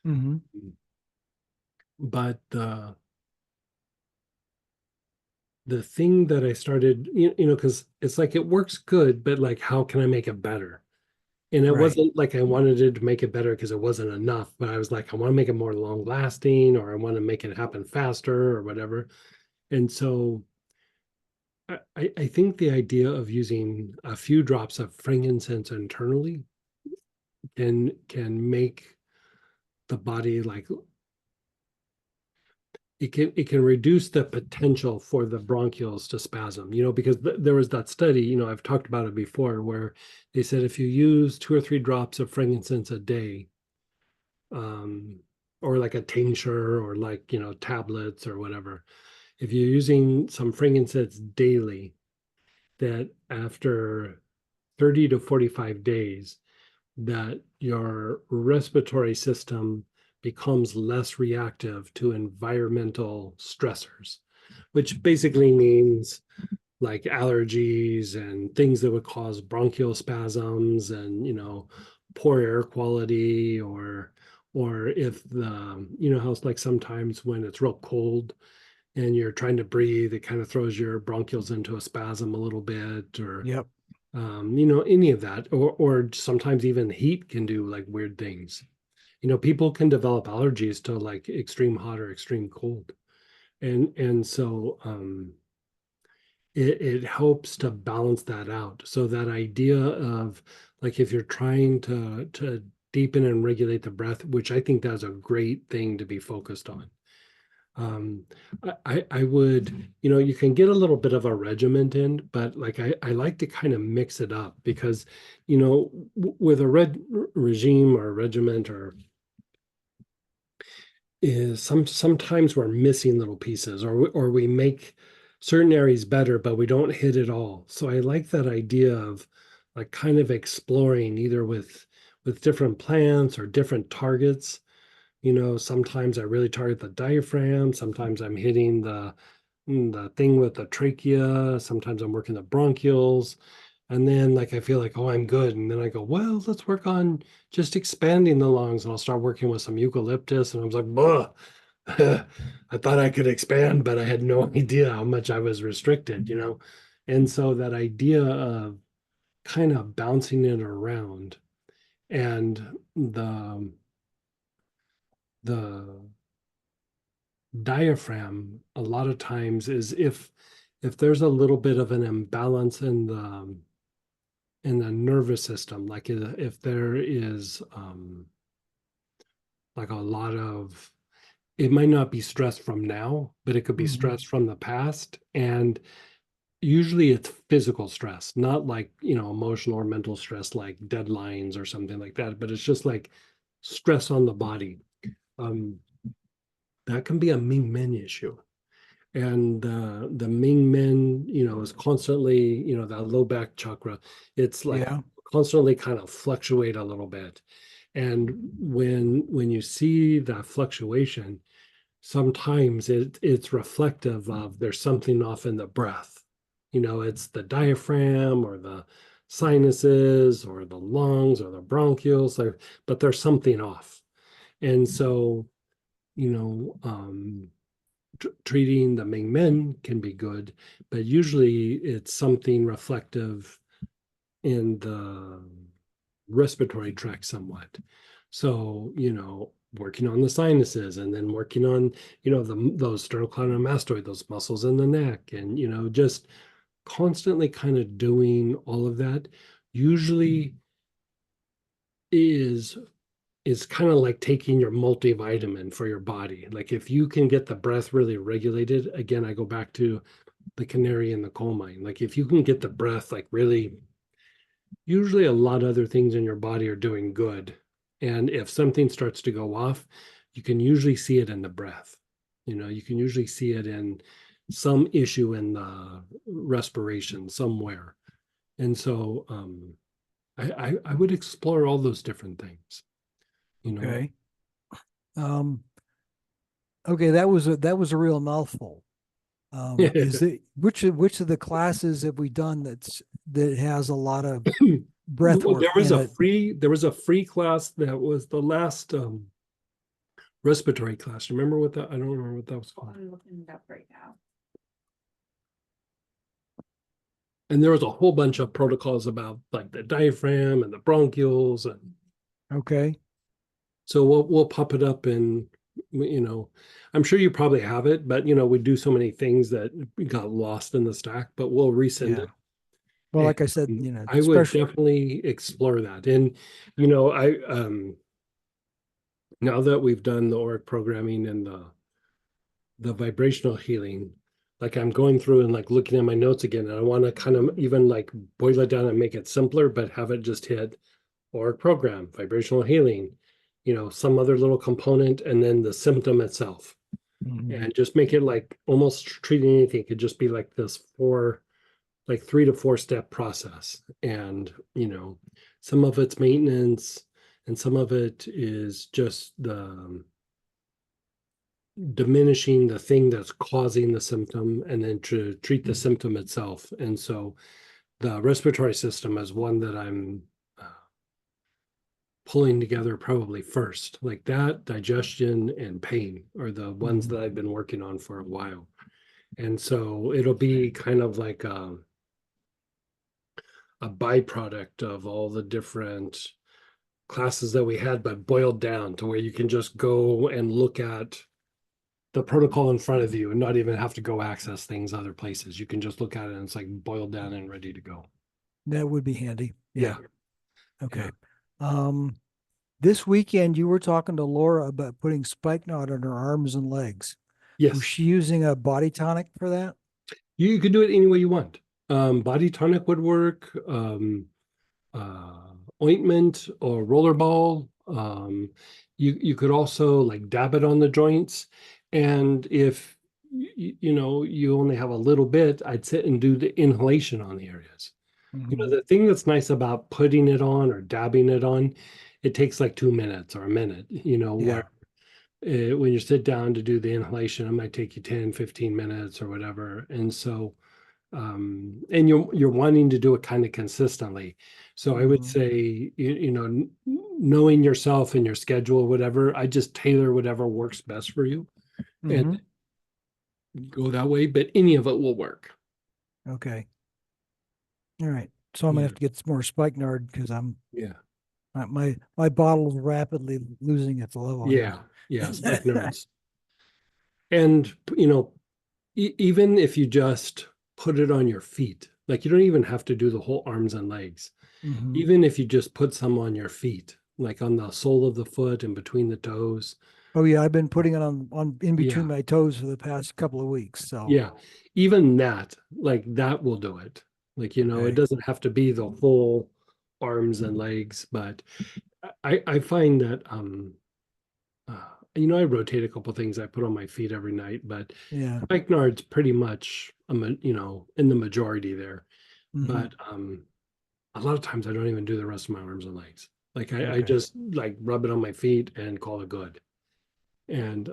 Mm-hmm. But the thing that I started, because it's like it works good, but like, how can I make it better? And it Right. wasn't like I wanted it to make it better because it wasn't enough, but I was like, I want to make it more long lasting, or I want to make it happen faster or whatever. And so I think the idea of using a few drops of frankincense internally can make the body like it can reduce the potential for the bronchioles to spasm, because there was that study, I've talked about it before, where they said if you use 2 or 3 drops of frankincense a day, or like a tincture or like, tablets or whatever, if you're using some frankincense daily, that after 30 to 45 days, that your respiratory system becomes less reactive to environmental stressors, which basically means like allergies and things that would cause bronchial spasms and, poor air quality, or if how it's like sometimes when it's real cold and you're trying to breathe, it kind of throws your bronchioles into a spasm a little bit, or Yep. any of that, or sometimes even heat can do like weird things. People can develop allergies to like extreme hot or extreme cold, and so it helps to balance that out. So that idea of like if you're trying to deepen and regulate the breath, which I think that's a great thing to be focused on. I would, you can get a little bit of a regiment in, but like I like to kind of mix it up because, with a regime or regiment or is sometimes we're missing little pieces, or we make certain areas better, but we don't hit it all. So I like that idea of like kind of exploring either with different plants or different targets. Sometimes I really target the diaphragm. Sometimes I'm hitting the thing with the trachea. Sometimes I'm working the bronchioles. And then like I feel like, oh, I'm good. And then I go, well, let's work on just expanding the lungs. And I'll start working with some eucalyptus. And I was like, "Buh." I thought I could expand, but I had no idea how much I was restricted. And so that idea of kind of bouncing it around, and the diaphragm a lot of times is if there's a little bit of an imbalance in the nervous system, like if there is like a lot of, it might not be stress from now, but it could be stress from the past. And usually it's physical stress, not like, emotional or mental stress, like deadlines or something like that, but it's just like stress on the body. That can be a Ming Men issue. And the Ming Men, is constantly, that low back chakra. It's like Yeah. constantly kind of fluctuate a little bit. And when you see that fluctuation, sometimes it's reflective of there's something off in the breath. It's the diaphragm or the sinuses or the lungs or the bronchioles, but there's something off. And so, you know, um, treating the Ming Men can be good, but usually it's something reflective in the respiratory tract somewhat. So, working on the sinuses, and then working on, those sternocleidomastoid, those muscles in the neck, and, just constantly kind of doing all of that usually is kind of like taking your multivitamin for your body. Like if you can get the breath really regulated, again, I go back to the canary in the coal mine. Like if you can get the breath like really, usually a lot of other things in your body are doing good. And if something starts to go off, you can usually see it in the breath. You can usually see it in some issue in the respiration somewhere. And so I would explore all those different things. Okay. Um, Okay, that was a real mouthful. Is it which of the classes have we done that has a lot of breath Well, work in it? there was a free class that was the last respiratory class. Remember what that? I don't remember what that was called. I'm looking it up right now. And there was a whole bunch of protocols about like the diaphragm and the bronchioles, and Okay. so we'll pop it up, and I'm sure you probably have it, but we do so many things that got lost in the stack, but we'll resend Yeah. it. Well, like I said, And I would definitely explore that. And I now that we've done the auric programming and the vibrational healing, like I'm going through and like looking at my notes again, and I want to kind of even like boil it down and make it simpler, but have it just hit auric program, vibrational healing, some other little component, and then the symptom itself. Mhm. And just make it like almost treating anything could just be like this 3 to 4 step process. And some of it's maintenance, and some of it is just the diminishing the thing that's causing the symptom, and then to treat the symptom itself. And so the respiratory system is one that I'm pulling together probably first. Like that, digestion and pain are the ones that I've been working on for a while. And so it'll be kind of like a byproduct of all the different classes that we had, but boiled down to where you can just go and look at the protocol in front of you and not even have to go access things other places. You can just look at it and it's like boiled down and ready to go. That would be handy. Yeah. Okay. This weekend you were talking to Laura about putting spikenard on her arms and legs. Yes. Was she using a body tonic for that? You could do it any way you want. Body tonic would work, ointment or rollerball. You could also like dab it on the joints. And if you only have a little bit, I'd sit and do the inhalation on the areas. The thing that's nice about putting it on or dabbing it on, it takes like 2 minutes or a minute, where when you sit down to do the inhalation, it might take you 10, 15 minutes or whatever. And so, and you're wanting to do it kind of consistently. So I would say, knowing yourself and your schedule, whatever, I just tailor whatever works best for you and go that way, but any of it will work. Okay. All right. So I'm gonna have to get some more spikenard because my bottle's rapidly losing its level. Yeah. Spikenards. And even if you just put it on your feet, like you don't even have to do the whole arms and legs. Even if you just put some on your feet, like on the sole of the foot and between the toes. Oh yeah, I've been putting it on in between my toes for the past couple of weeks. So yeah, even that, like that will do it. Like, it doesn't have to be the full arms and legs, but I find that I rotate a couple things I put on my feet every night, but yeah. spikenard's pretty much in the majority there. But a lot of times I don't even do the rest of my arms and legs. Like I just like rub it on my feet and call it good. And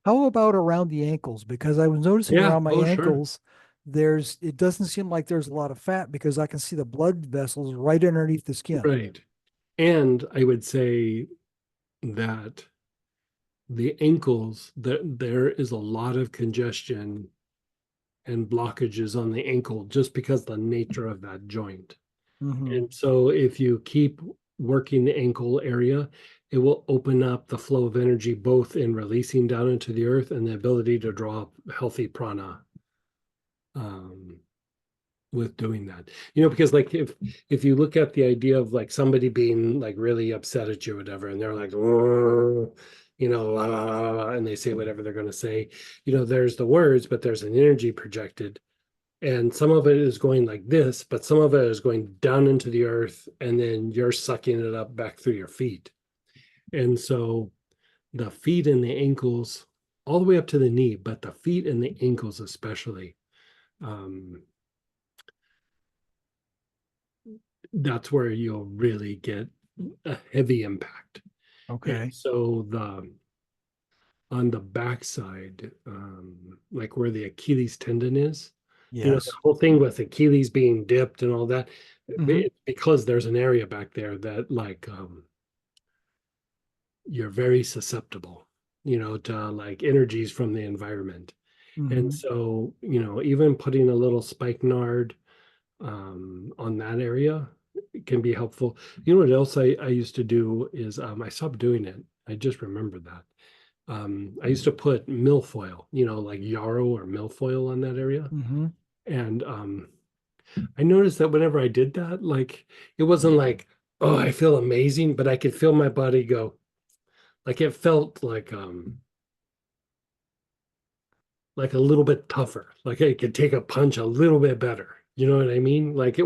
how about around the ankles? Because I was noticing around my ankles, it doesn't seem like there's a lot of fat because I can see the blood vessels right underneath the skin. Right. And I would say that the ankles, there is a lot of congestion and blockages on the ankle just because the nature of that joint. And so if you keep working the ankle area, it will open up the flow of energy both in releasing down into the earth and the ability to draw up healthy prana with doing that. Because like if you look at the idea of like somebody being like really upset at you or whatever, and they're like, la, la, la, la, and they say whatever they're going to say, there's the words, but there's an energy projected. And some of it is going like this, but some of it is going down into the earth, and then you're sucking it up back through your feet. And so the feet and the ankles, all the way up to the knee, but the feet and the ankles especially, that's where you'll really get a heavy impact. Okay. And so on the backside, like where the Achilles tendon is. You know, the Yes. whole thing with Achilles being dipped and all that, Mhm. because there's an area back there that like you're very susceptible, you know, to like energies from the environment. And Mhm. so, you know, even putting a little spikenard on that area can be helpful. You know what else I used to do is I stopped doing it. I just remembered that. I used to put milfoil, you know, like yarrow or milfoil on that area. Mhm. And I noticed that whenever I did that, like it wasn't like, oh, I feel amazing, but I could feel my body go, like it felt like a little bit tougher, like I could take a punch a little bit better. You know what I mean? Like Yeah.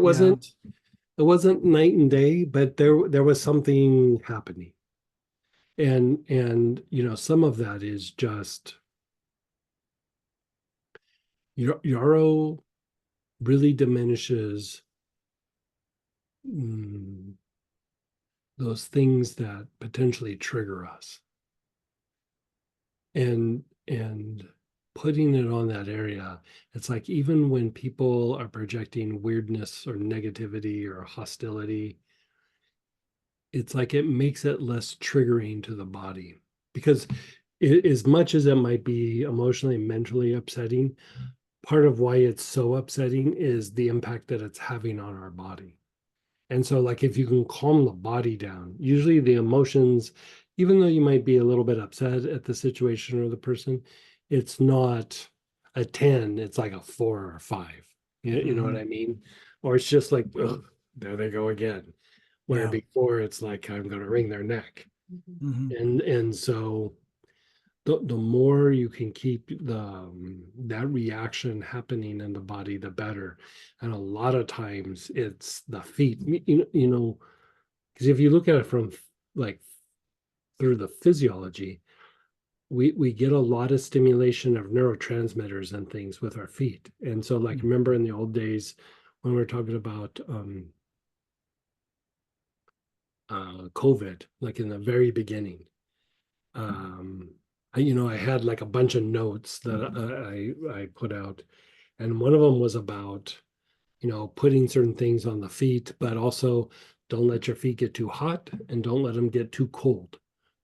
it wasn't night and day, but there was something happening. And you know, some of that is just yarrow really diminishes mm, those things that potentially trigger us. And putting it on that area, it's like even when people are projecting weirdness or negativity or hostility, it's like it makes it less triggering to the body. Because as much as it might be emotionally and mentally upsetting, part of why it's so upsetting is the impact that it's having on our body. And so, like, if you can calm the body down, usually the emotions, even though you might be a little bit upset at the situation or the person, it's not a 10, it's like a 4 or 5. You know what Mhm. I mean? Or it's just like, ugh, there they go again. Where Yeah. before it's like, I'm going to wring their neck. Mhm. And so the more you can keep that reaction happening in the body, the better. And a lot of times it's the feet. You know, because if you look at it from like through the physiology, we get a lot of stimulation of neurotransmitters and things with our feet. And so, like, remember in the old days when we were talking about COVID, like in the very beginning, you know, I had like a bunch of notes that I put out, and one of them was about, you know, putting certain things on the feet, but also don't let your feet get too hot and don't let them get too cold, Right.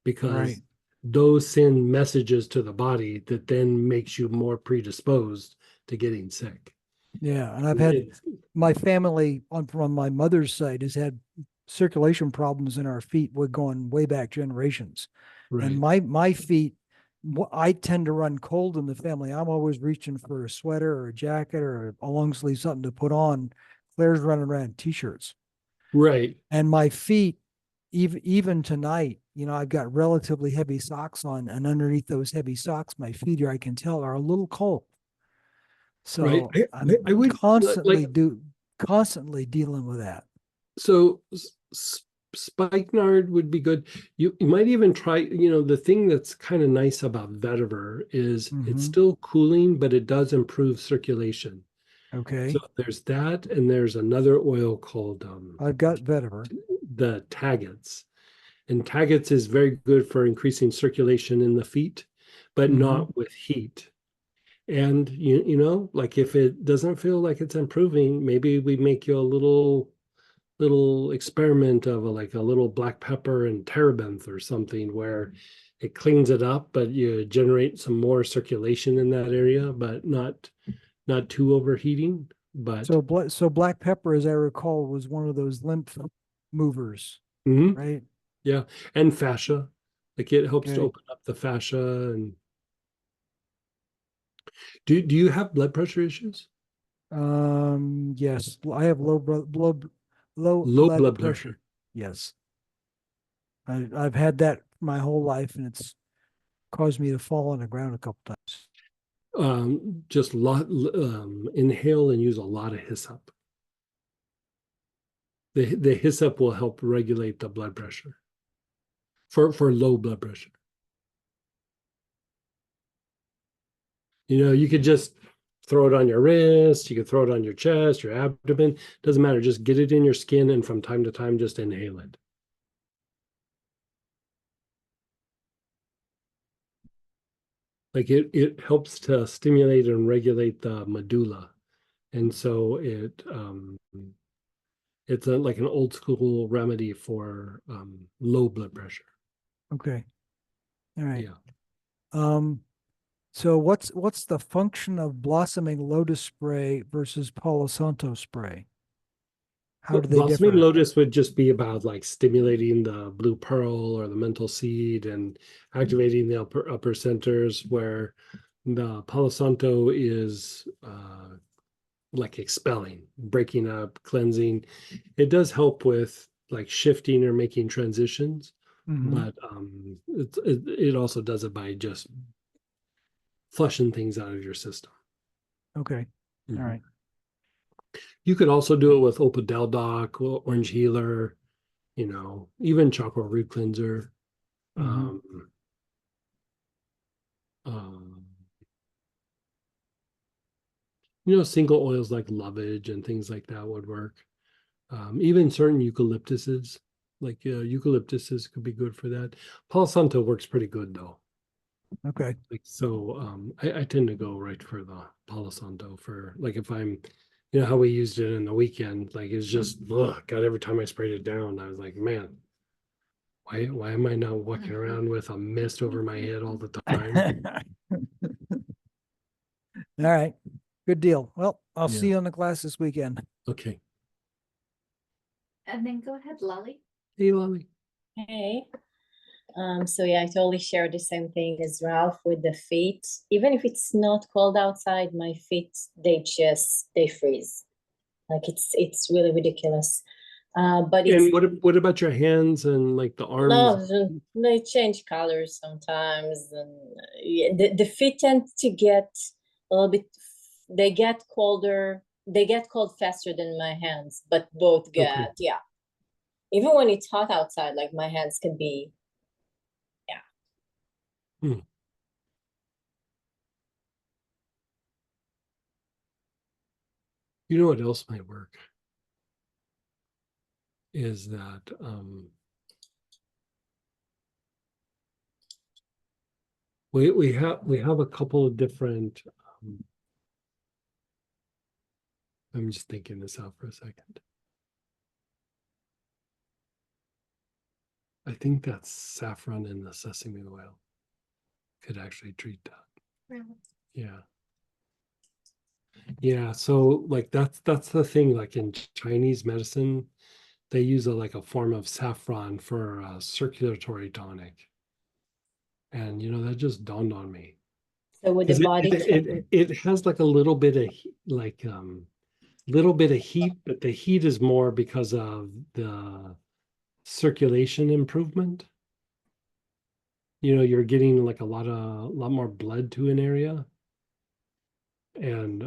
because those send messages to the body that then makes you more predisposed to getting sick. Yeah. And I've had It's my family on from my mother's side has had circulation problems in our feet. We're going way back generations. And right, my feet, I tend to run cold in the family. I'm always reaching for a sweater or a jacket or a long sleeve something to put on. Claire's running around in t-shirts. right, And my feet, even tonight, I've got relatively heavy socks on, and underneath those heavy socks, my feet are, I can tell, are a little cold. right. So I'm I would like, constantly dealing with that. so spikenard would be good. You might even try, you know, the thing that's kind of nice about vetiver is it's Hmm. still cooling, but it does improve circulation. So Okay. there's that, and there's another oil called I've got vetiver. the Taggets. And Taggets is very good for increasing circulation in the feet, but Hmm. not with heat. And you know, like if it doesn't feel like it's improving, maybe we make you a little experiment of like a little black pepper and terebinth or something where it cleans it up, but you generate some more circulation in that area, but not too overheating. But So black pepper, as I recall, was one of those lymph movers, mhm, right? yeah, and fascia, like it helps to Okay. open up the fascia. And do you have blood pressure issues? Yes, I have low Low blood blood pressure. pressure. Yes, I've had that my whole life, and it's caused me to fall on the ground a couple times. Just inhale and use a lot of hyssop. The hyssop will help regulate the blood pressure for low blood pressure. You know, you could just throw it on your wrist, you could throw it on your chest, your abdomen, doesn't matter. Just get it in your skin and from time to time just inhale it. like it helps to stimulate and regulate the medulla. And so it's like an old school remedy for low blood pressure. Okay. All right. Yeah. So what's the function of blossoming lotus spray versus Palo Santo spray? How do they Blossoming differ? lotus would just be about like stimulating the blue pearl or the mental seed and activating the upper centers, where the Palo Santo is like expelling, breaking up, cleansing. It does help with like shifting or making transitions, Mhm. but it also does it by just flushing things out of your system. Okay. All right. You could also do it with Opadeldoc, Orange Healer, even chocolate root cleanser. Mhm. Um, single oils like lovage and things like that would work. Even certain eucalyptuses, like eucalyptuses could be good for that. Palo Santo works pretty good though. Okay. Like so, I tend to go right for the Palo Santo for like if I'm, how we used it in the weekend. Like it's just, God, every time I sprayed it down, I was like, man, why am I not walking around with a mist over my head all the time? All right. Good deal. Well, I'll Yeah. see you on the class this weekend. Okay. And then go ahead, Lolly. Hey, Lolly. Hey. So yeah, I totally share the same thing as Ralph with the feet. Even if it's not cold outside, my feet, they freeze. Like it's really ridiculous. But it's And what about your hands and like the arms? no, they change colors sometimes, and yeah, the feet tend to get a little bit. They get colder. They get cold faster than my hands, but both get Okay. yeah. Even when it's hot outside, like my hands can be yeah. You know what else might work? Is that we have a couple of different I'm just thinking this out for a second. I think that saffron and the sesame oil could actually treat that. Yeah. Yeah, so like that's the thing, like in Chinese medicine, they use like a form of saffron for a circulatory tonic. And that just dawned on me. So with the 'Cause body, it has like a little bit of little bit of heat, but the heat is more because of the circulation improvement. You're getting like a lot more blood to an area. And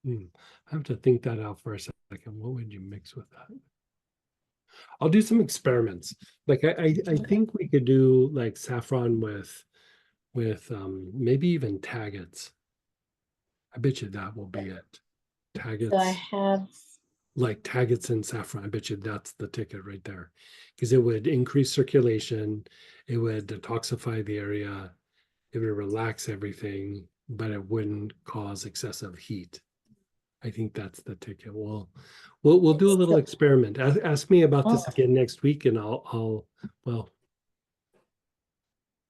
I have to think that out for a second. What would you mix with that? I'll do some experiments. Like I think we could do like saffron with maybe even Taggets. I bet you that will be it. so I Taggets, have like Taggets and saffron. I bet you that's the ticket right there. Because it would increase circulation, it would detoxify the area, it would relax everything, but it wouldn't cause excessive heat. I think that's the ticket. We'll do a little so experiment. Ask me about this oh, again next week, and well,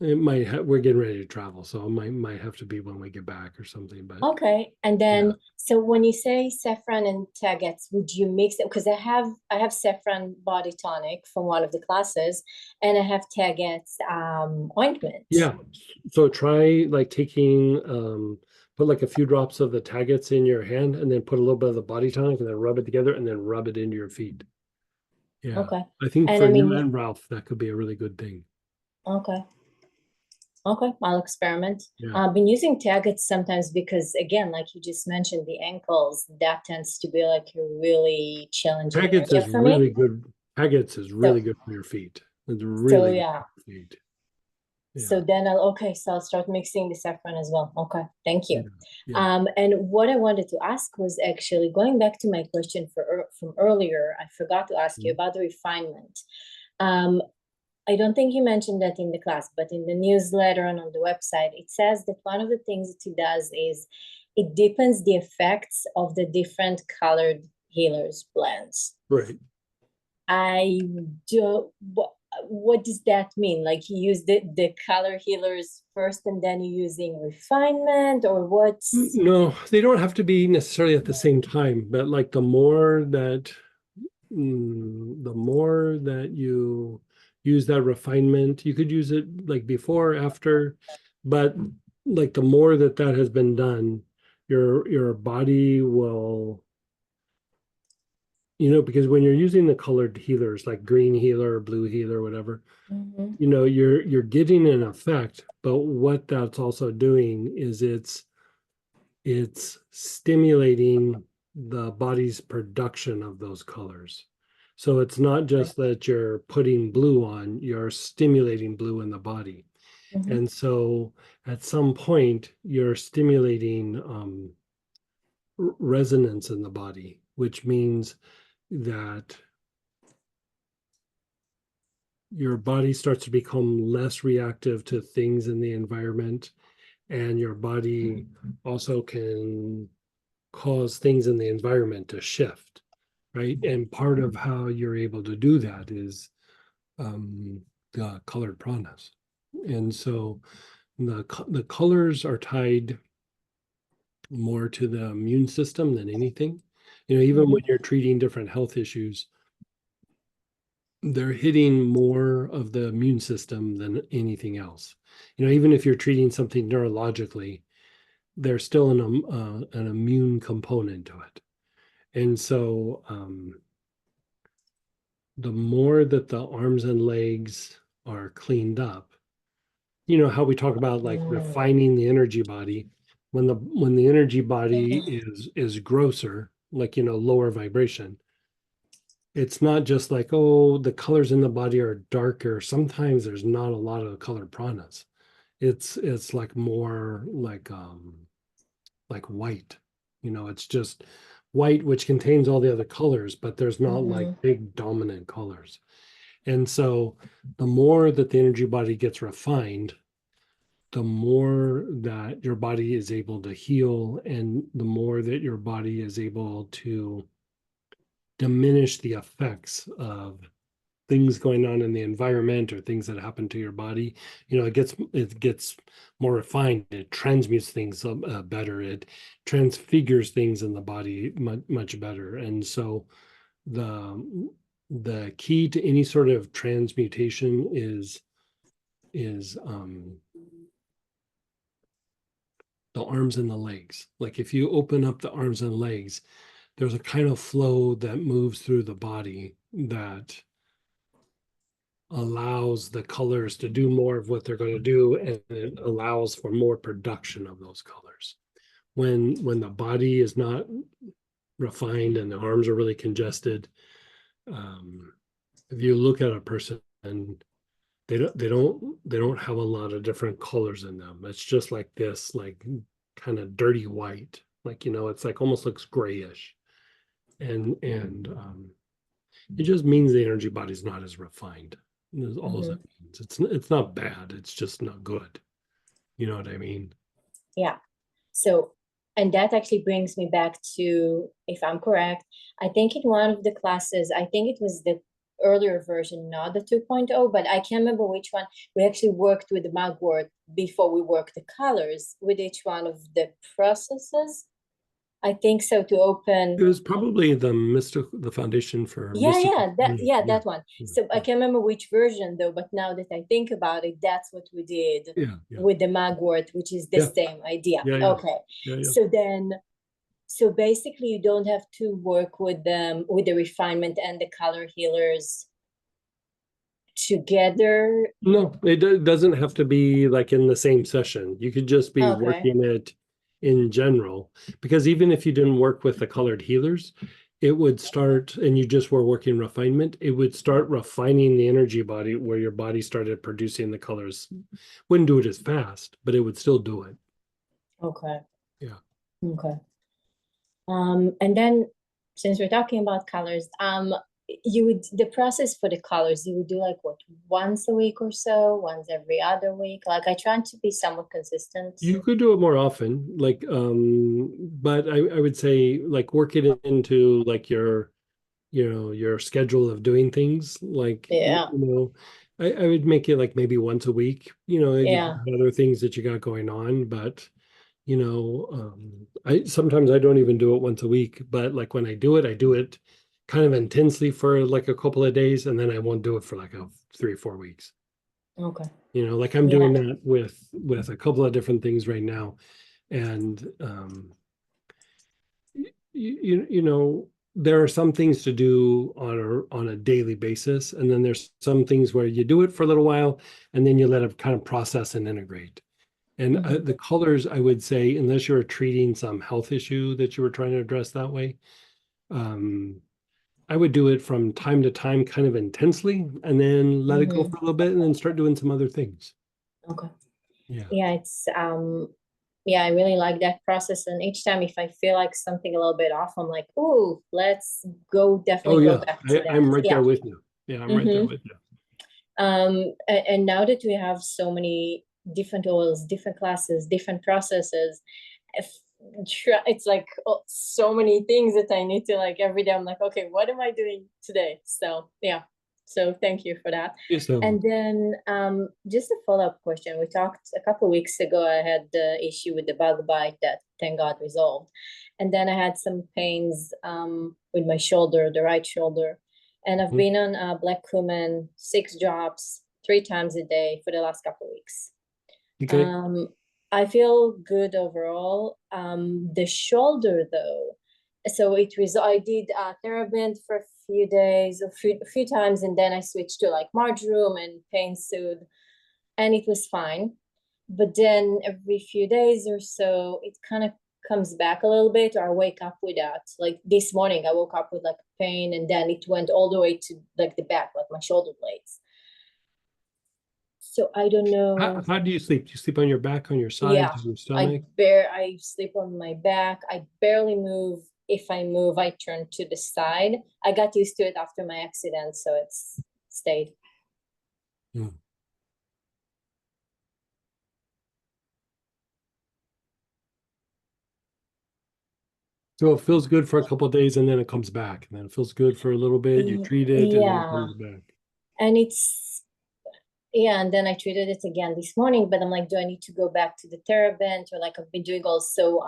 it might we're getting ready to travel, so it might have to be when we get back or something. But okay. And then so when you say saffron and Taggets, would you mix it? Because I have saffron body tonic from one of the classes, and I have Taggets ointment. yeah, so try like taking put like a few drops of the Taggets in your hand, and then put a little bit of the body tonic, and then rub it together, and then rub it into your feet. Yeah, Okay. I think And for I you mean, and Ralph, that could be a really good thing. okay. Okay, I'll experiment. Yeah. I've been using Taggets sometimes because, again, like you just mentioned, the ankles, that tends to be like a really challenging Taggets area is for really me. good. Taggets is So, really good for your feet. It's so really good yeah. for your feet. So Yeah. then I'll start mixing the saffron as well. Okay, thank you. Yeah. And what I wanted to ask was actually going back to my question from earlier. I forgot to ask you about the refinement. I don't think you mentioned that in the class, but in the newsletter and on the website, it says that one of the things that it does is it deepens the effects of the different colored healers blends. Right. I don't, what does that mean? Like you use the color healers first and then you're using refinement, or what's? No, they don't have to be necessarily at the same time, but like the more that you use that refinement, you could use it like before, after, but like the more that has been done, your body will, because when you're using the colored healers like green healer or blue healer, whatever, you're getting an effect, but what that's also doing is it's stimulating the body's production of those colors. So it's not just that you're putting blue on, you're stimulating blue in the body. And so at some point, you're stimulating resonance in the body, which means that your body starts to become less reactive to things in the environment, and your body also can cause things in the environment to shift, right? And part of how you're able to do that is the colored pranas. And so the colors are tied more to the immune system than anything. Even when you're treating different health issues, they're hitting more of the immune system than anything else. Even if you're treating something neurologically, there's still an immune component to it. And so the more that the arms and legs are cleaned up, how we talk about like refining the energy body, when the energy body is grosser, like lower vibration, it's not just like, oh, the colors in the body are darker. Sometimes there's not a lot of colored pranas. It's like more like white. It's just white, which contains all the other colors, but there's not like big dominant colors. And so the more that the energy body gets refined, the more that your body is able to heal, and the more that your body is able to diminish the effects of things going on in the environment or things that happen to your body. It gets more refined. It transmutes things better. It transfigures things in the body much better. And so the key to any sort of transmutation is the arms and the legs. Like if you open up the arms and legs, there's a kind of flow that moves through the body that allows the colors to do more of what they're going to do, and it allows for more production of those colors. When the body is not refined and the arms are really congested, if you look at a person and they don't have a lot of different colors in them. It's just like this, like kind of dirty white, like it's like almost looks grayish, and it just means the energy body's not as refined. Is all it means. It's not bad. It's just not good. You know what I mean? Yeah. So, and that actually brings me back to, if I'm correct, I think in one of the classes, I think it was the earlier version, not the 2.0, but I can't remember which one. We actually worked with the mugwort before we worked the colors with each one of the processes. I think so, to open. It was probably the foundation for that one. So I can't remember which version though, but now that I think about it, that's what we did with the mugwort, which is the same idea. Okay. So basically you don't have to work with the refinement and the color healers together. No, it doesn't have to be like in the same session. You could just be working it in general, because even if you didn't work with the colored healers, it would start, and you just were working refinement, it would start refining the energy body where your body started producing the colors. Wouldn't do it as fast, but it would still do it. Okay. Yeah. Okay. And then since we're talking about colors, you would, the process for the colors, you would do like what, once a week or so, once every other week? Like I try to be somewhat consistent. You could do it more often, like, but I would say like work it into like your, your schedule of doing things. Like, Yeah. I would make it like maybe once a week, if you Yeah. have other things that you got going on, but I sometimes I don't even do it once a week, but like when I do it kind of intensely for like a couple of days, and then I won't do it for like 3 or 4 weeks. Okay. Like I'm Yeah. doing that with a couple of different things right now. And there are some things to do on a daily basis, and then there's some things where you do it for a little while and then you let it kind of process and integrate. And Mhm. the colors, I would say, unless you're treating some health issue that you were trying to address that way, I would do it from time to time kind of intensely, and then let it go Mhm. for a little bit, and then start doing some other things. Okay. Yeah. Yeah, it's yeah, I really like that process. And each time if I feel like something a little bit off, I'm like, oh, let's go, Oh definitely go yeah, back to that. I'm right there Yeah. with you. Yeah, I'm right there Mhm. with you. And now that we have so many different oils, different classes, different processes, if it's like so many things that I need to like every day. I'm like, okay, what am I doing today? So yeah. So thank you for that. Yeah, so And then just a follow-up question. We talked a couple of weeks ago, I had the issue with the bug bite that thank God resolved. And then I had some pains with my shoulder, the right shoulder. And I've been on black cumin, 6 drops, 3 times a day for the last couple of weeks. okay. I feel good overall. The shoulder though, so I did TheraBand for a few days, a few times, and then I switched to like marjoram and pain soothe, and it was fine. But then every few days or so, it kind of comes back a little bit, or I wake up with that. Like this morning, I woke up with like pain, and then it went all the way to like the back, like my shoulder blades. So I don't know. How do you sleep? Do you sleep on your back, on your side, Yeah, on your stomach? I sleep on my back. I barely move. If I move, I turn to the side. I got used to it after my accident, so it's stayed. Hmm. So it feels good for a couple of days, and then it comes back, and then it feels good for a little bit. You treat it, and then it Yeah, comes back. and and then I treated it again this morning, but I'm like, do I need to go back to the TheraBand, or like I've been doing also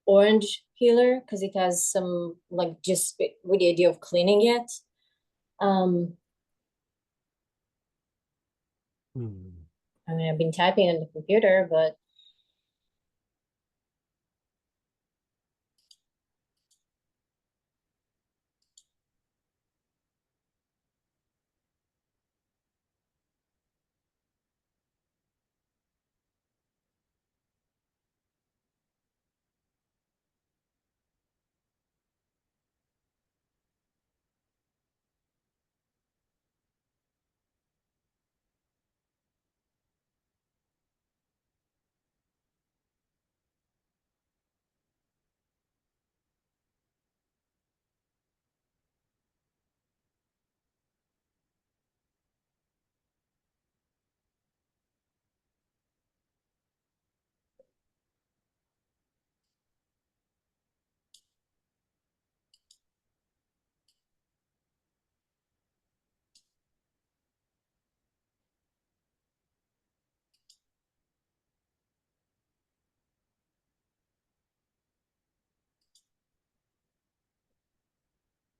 orange healer because it has some like just with the idea of cleaning it. Hmm. I mean, I've been typing on the computer, but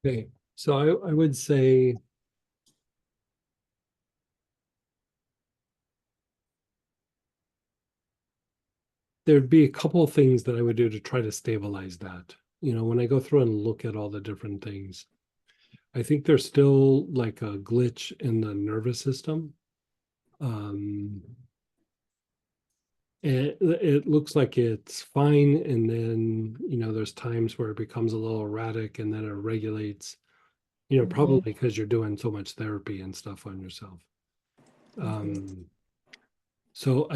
Okay, so I would say there'd be a couple of things that I would do to try to stabilize that. When I go through and look at all the different things, I think there's still like a glitch in the nervous system. it looks like it's fine, and then there's times where it becomes a little erratic, and then it regulates. Probably because you're doing so much therapy and stuff on yourself. So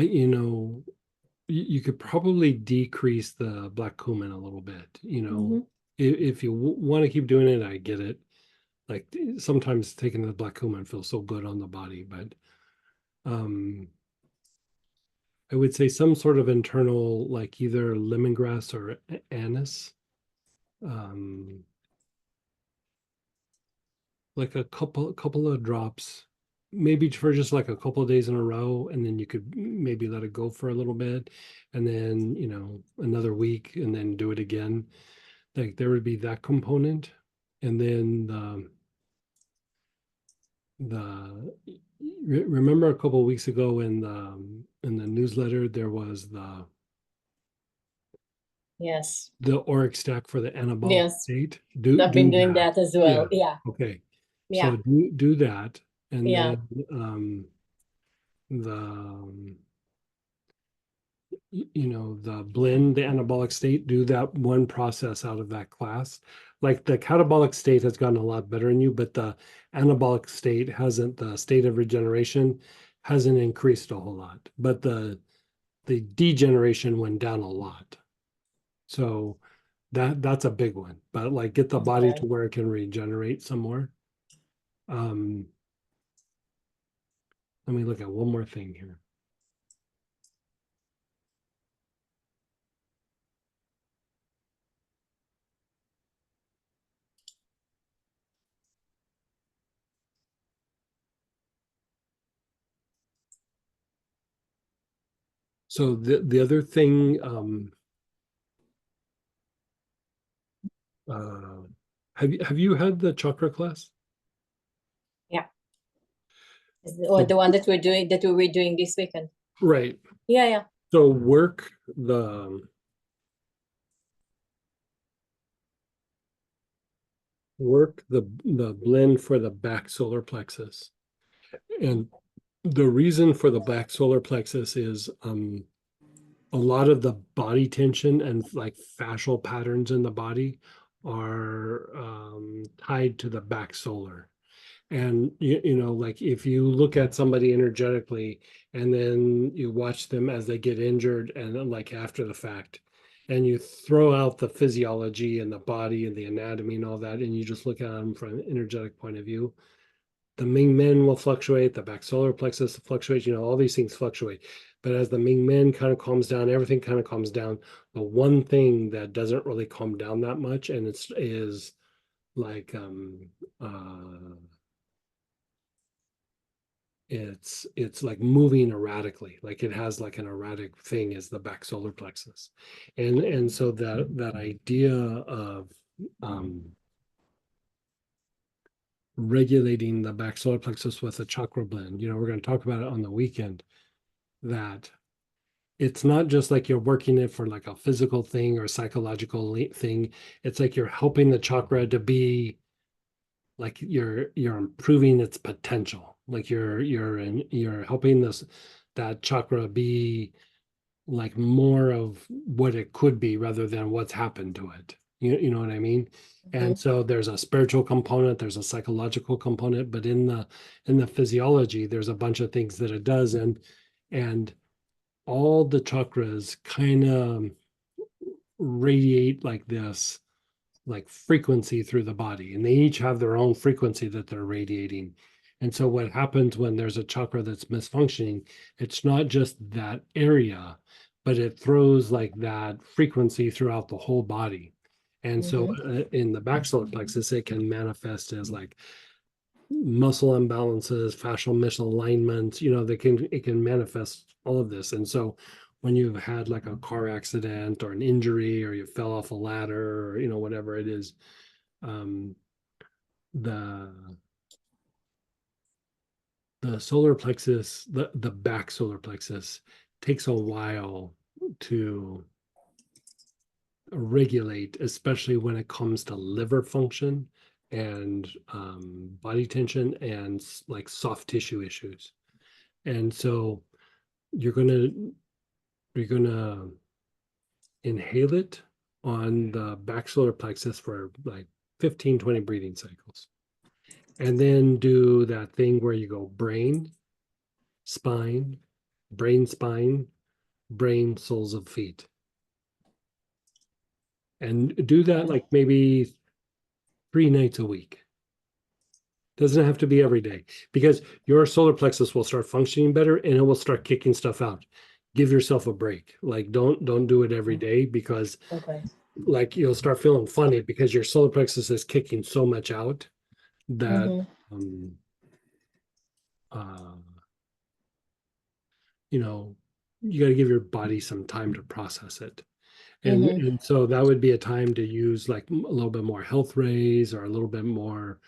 you could probably decrease the black cumin a little bit. If you want to keep doing it, I get it. Like sometimes taking the black cumin feels so good on the body, but I would say some sort of internal, like either lemongrass or anise. Like a couple of drops, maybe for just like a couple of days in a row, and then you could maybe let it go for a little bit, and then another week, and then do it again. Like there would be that component, and then remember a couple of weeks ago in the newsletter there was Yes. the auric stack for the anabolic Yes. state. I've been doing that as well. Yeah. Okay. Yeah. So do that, and Yeah. then the the blend, the anabolic state, do that one process out of that class. Like the catabolic state has gotten a lot better in you, but the anabolic state hasn't. The state of regeneration hasn't increased a whole lot, but the degeneration went down a lot. So that's a big one. But like get the body Okay. to where it can regenerate some more. Let me look at one more thing here. So the other thing, have you had the chakra class? Yeah. Or the one that we're doing this weekend. Right. Yeah, yeah. So work the blend for the back solar plexus. And the reason for the back solar plexus is a lot of the body tension and like fascial patterns in the body are tied to the back solar. And like if you look at somebody energetically and then you watch them as they get injured and then like after the fact, and you throw out the physiology and the body and the anatomy and all that, and you just look at them from an energetic point of view, the Ming Men will fluctuate, the back solar plexus fluctuates, all these things fluctuate. But as the Ming Men kind of calms down, everything kind of calms down. The one thing that doesn't really calm down that much, and is like it's like moving erratically, like it has like an erratic thing is the back solar plexus. And so that idea of regulating the back solar plexus with a chakra blend, we're going to talk about it on the weekend, that it's not just like you're working it for like a physical thing or psychological thing. It's like you're helping the chakra to be like you're improving its potential. Like you're helping that chakra be like more of what it could be rather than what's happened to it. You know what I mean? And so there's a spiritual component, there's a psychological component, but in the physiology, there's a bunch of things that it does, and all the chakras kind of radiate like this, like frequency through the body, and they each have their own frequency that they're radiating. And so what happens when there's a chakra that's misfunctioning, it's not just that area, but it throws like that frequency throughout the whole body. And so in the back solar plexus, it can manifest as like muscle imbalances, fascial misalignment, it can manifest all of this. And so when you've had like a car accident or an injury, or you fell off a ladder, or whatever it is, the solar plexus, the back solar plexus takes a while to regulate, especially when it comes to liver function and body tension and like soft tissue issues. And so you're going to you're gonna inhale it on the back solar plexus for like 15, 20 breathing cycles. And then do that thing where you go brain, spine, brain, spine, brain, soles of feet. And do that like maybe 3 nights a week. Doesn't have to be every day, because your solar plexus will start functioning better and it will start kicking stuff out. Give yourself a break. Like don't do it every day, because Okay. like you'll start feeling funny because your solar plexus is kicking so much out that Mhm. uh you know, you got to give your body some time to process it. And so that would be a time to use like a little bit more health rays, or a little bit more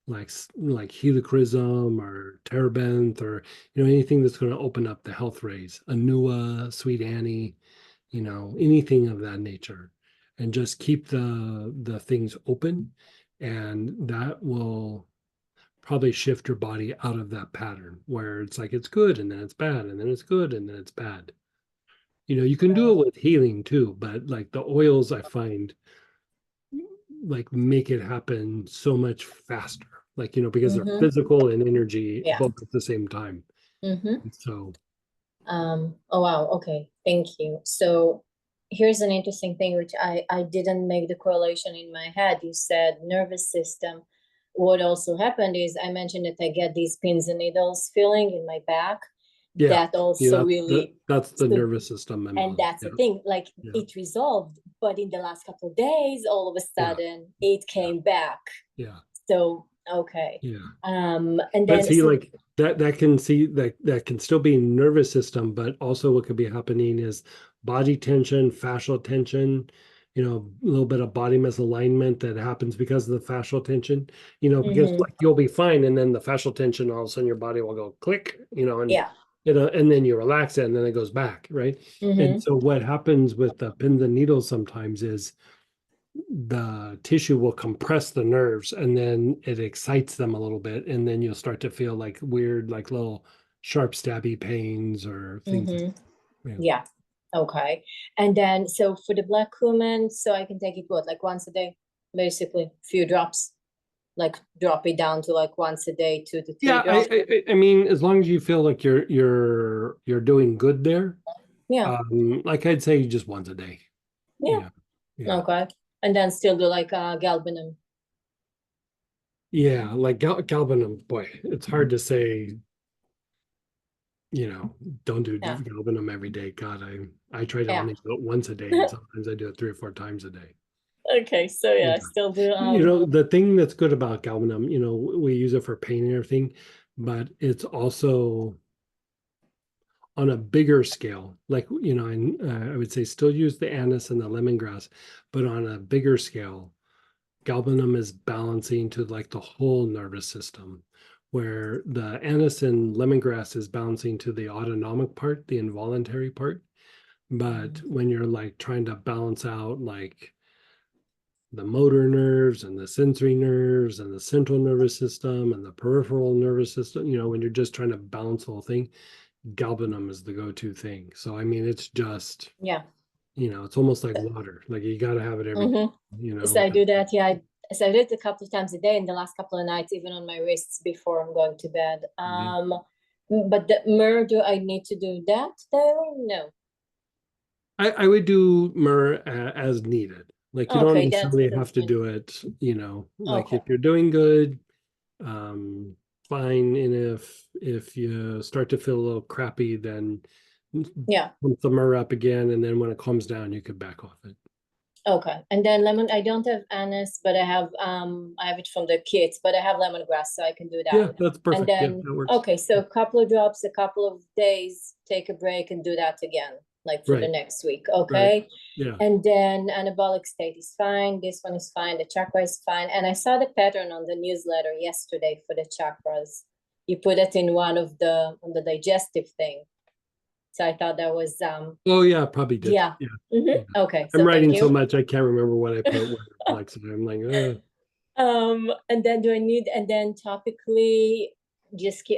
like helichrysum or terebinth, or anything that's going to open up the health rays, anua, sweet annie, anything of that nature, and just keep the things open, and that will probably shift your body out of that pattern where it's like it's good and then it's bad and then it's good and then it's bad. You can do it with healing too, but like the oils I find like make it happen so much faster, like because they're physical and energy Yeah. both at the same time. Mm-hmm. So oh wow, okay, thank you. So here's an interesting thing which I didn't make the correlation in my head. You said nervous system. What also happened is I mentioned that I get these pins and needles feeling in my back. yeah, That also really that's the so, nervous system and that's the thing, like it resolved, but in the last couple of days, all of a sudden it came back. Yeah. So okay. Yeah. And But then see, like that can still be nervous system, but also what could be happening is body tension, fascial tension, a little bit of body misalignment that happens because of the fascial tension, because like you'll be fine, and then the fascial tension, all of a sudden your body will go click, and and then you relax it and then it goes back, right? And so what happens with the pins and needles sometimes is the tissue will compress the nerves, and then it excites them a little bit, and then you'll start to feel like weird, like little sharp stabby pains or things. Yeah. Okay. And then so for the black cumin, so I can take it what, like once a day, basically, a few drops, like drop it down to like once a day, 2 to 3 drops. I mean, as long as you feel like you're doing good there, like I'd say just once a day. Yeah. Okay. And then still do like galbanum. Yeah, like galbanum, boy, it's hard to say, don't do galbanum every day. God, I try to only do it once a day, and sometimes I do it 3 or 4 times a day. Okay, so I still do. The thing that's good about galbanum, we use it for pain and everything, but it's also on a bigger scale. Like, I would say still use the anise and the lemongrass, but on a bigger scale, galbanum is balancing to like the whole nervous system, where the anise and lemongrass is balancing to the autonomic part, the involuntary part. But when you're like trying to balance out like the motor nerves and the sensory nerves and the central nervous system and the peripheral nervous system, when you're just trying to balance the whole thing, galbanum is the go-to thing. So I mean, it's just it's almost like water. Like you got to have it every day, So I do that. So I do it a couple of times a day in the last couple of nights, even on my wrists before I'm going to bed. But the myrrh, do I need to do that daily? No. I would do myrrh as needed. Like you don't necessarily have to do it, like if you're doing good, fine. And if you start to feel a little crappy, then pump the myrrh up again, and then when it calms down, you could back off it. Okay. And then lemon, I don't have anise, but I have it from the kids, but I have lemongrass, so I can do that. Yeah, that's perfect. And then that works. okay, so a couple of drops, a couple of days, take a break and do that again, like for the next week. Okay. Yeah. And then anabolic state is fine. This one is fine. The chakra is fine. And I saw the pattern on the newsletter yesterday for the chakras. You put it in one of on the digestive thing. So I thought that was oh yeah, probably did. Yeah. Okay. I'm writing so much I can't remember what I put. Like so I'm like, and then do I need, and then topically